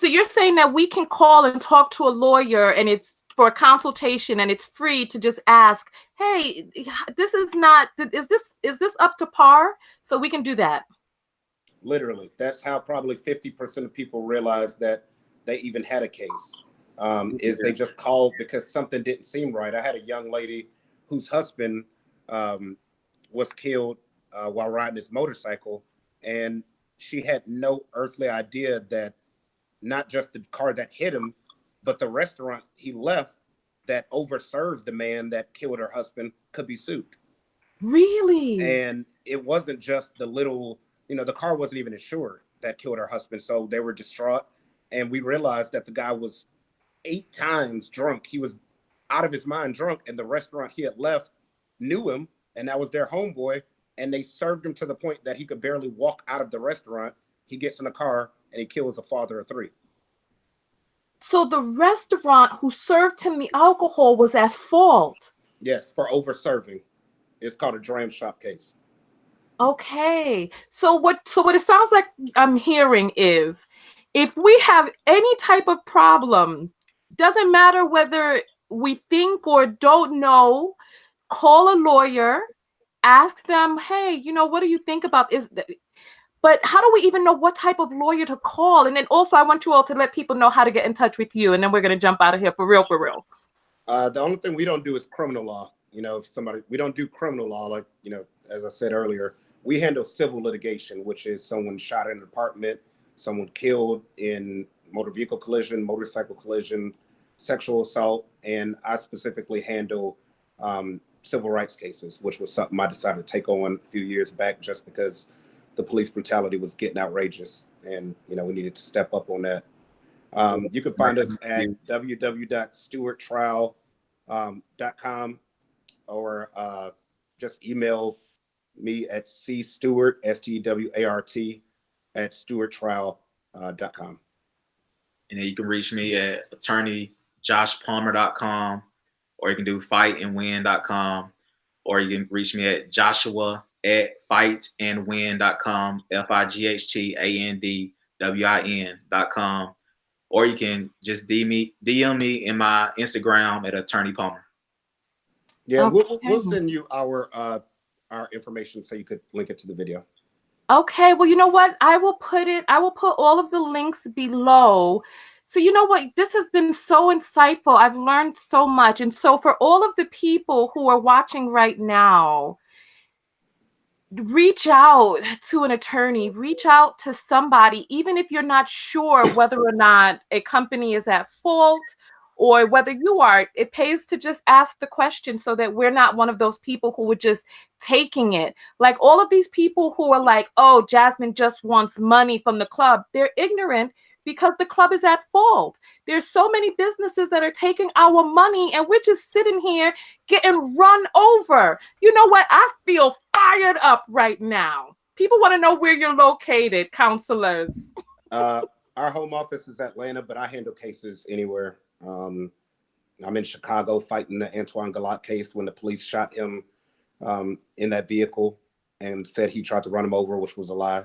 you're saying that we can call and talk to a lawyer and it's for a consultation and it's free to just ask, hey, this is not, is this up to par? So we can do that. Literally, that's how probably 50% of people realize that they even had a case. Is they just called because something didn't seem right. I had a young lady whose husband um, was killed while riding his motorcycle, and she had no earthly idea that not just the car that hit him, but the restaurant he left that overserved the man that killed her husband could be sued. Really? And it wasn't just the little, you know, the car wasn't even insured that killed her husband. So they were distraught. And we realized that the guy was 8 times drunk. He was out of his mind drunk. And the restaurant he had left knew him, and that was their homeboy. And they served him to the point that he could barely walk out of the restaurant. He gets in a car and he kills a father of 3. So the restaurant who served him the alcohol was at fault. Yes, for over serving. It's called a dram shop case. Okay. So what it sounds like I'm hearing is, if we have any type of problem, doesn't matter whether we think or don't know, call a lawyer, ask them, hey, you know, what do you think about but how do we even know what type of lawyer to call? And then also I want you all to let people know how to get in touch with you, and then we're going to jump out of here for real, for real. The only thing we don't do is criminal law. You know, if somebody, we don't do criminal law, like, you know, as I said earlier, we handle civil litigation, which is someone shot in an apartment, someone killed in motor vehicle collision, motorcycle collision, sexual assault, and I specifically handle civil rights cases, which was something I decided to take on a few years back just because the police brutality was getting outrageous, and you know we needed to step up on that. You can find us at www.stewarttrial.com, or just email me at Cstewart, Stewart, at StewartTrial.com. And then you can reach me at AttorneyJoshPalmer.com, or you can do FightAndWin.com, or you can reach me at Joshua at FightAndWin.com, FightAndWin.com, or you can just DM me in my Instagram at AttorneyPalmer. Yeah, okay. we'll send you our information so you could link it to the video. Okay, well, you know what? I will put all of the links below. So you know what? This has been so insightful. I've learned so much. And so for all of the people who are watching right now, reach out to an attorney, reach out to somebody, even if you're not sure whether or not a company is at fault or whether you are. It pays to just ask the question so that we're not one of those people who are just taking it. Like all of these people who are like, oh, Jasmine just wants money from the club. They're ignorant because the club is at fault. There's so many businesses that are taking our money and we're just sitting here getting run over. You know what? I feel fired up right now. People want to know where you're located, counselors. Our home office is Atlanta, but I handle cases anywhere. I'm in Chicago fighting the Antoine Galat case when the police shot him in that vehicle and said he tried to run him over, which was a lie.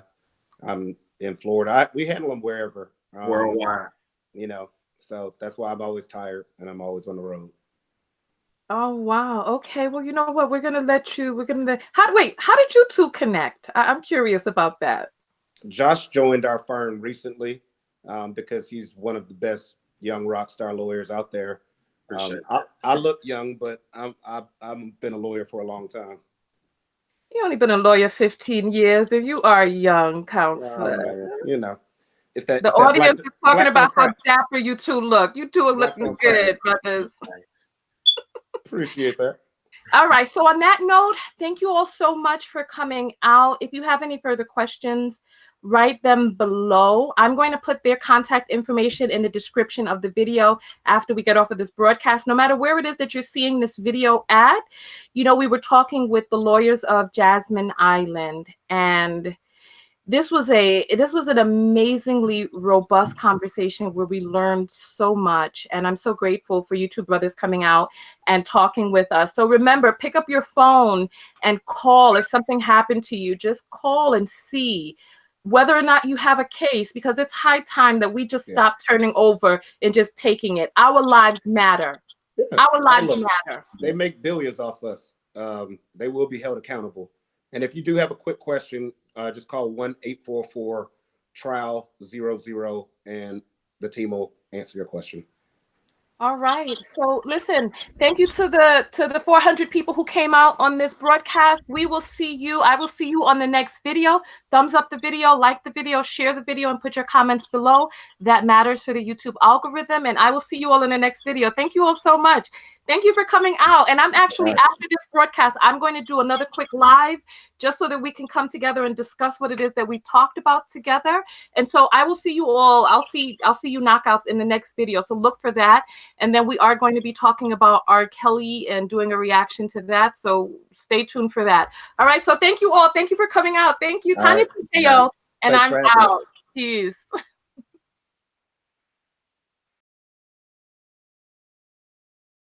I'm in Florida. We handle them wherever. Worldwide. You know, so that's why I'm always tired and I'm always on the road. Oh, wow. Okay. Well, you know what? How did you two connect? I'm curious about that. Josh joined our firm recently because he's one of the best young rock star lawyers out there. I look young, but I've been a lawyer for a long time. You only been a lawyer 15 years, and you are young, counselor. You know, the audience is talking about how dapper you two look. You two are looking good, brothers. Nice. Appreciate that. All right. So on that note, thank you all so much for coming out. If you have any further questions, write them below. I'm going to put their contact information in the description of the video after we get off of this broadcast. No matter where it is that you're seeing this video at, you know, we were talking with the lawyers of Jasmine Eiland, and this was an amazingly robust conversation where we learned so much. And I'm so grateful for you two brothers coming out and talking with us. So remember, pick up your phone and call. If something happened to you, just call and see whether or not you have a case, because it's high time that we just stop turning over and just taking it. Our lives matter. Yeah. Our lives matter. They make billions off us. They will be held accountable. And if you do have a quick question, just call 1-844-TRIAL-00 and the team will answer your question. All right. So listen, thank you to the 400 people who came out on this broadcast. We will see you. I will see you on the next video. Thumbs up the video, like the video, share the video, and put your comments below. That matters for the YouTube algorithm. And I will see you all in the next video. Thank you all so much. Thank you for coming out. And I'm actually, after this broadcast, I'm going to do another quick live just so that we can come together and discuss what it is that we talked about together. And so I will see you all. I'll see you knockouts in the next video. So look for that. And then we are going to be talking about R. Kelly and doing a reaction to that. So stay tuned for that. All right. So thank you all. Thank you for coming out. Thank you, TonyaTko. And I'm out. Peace.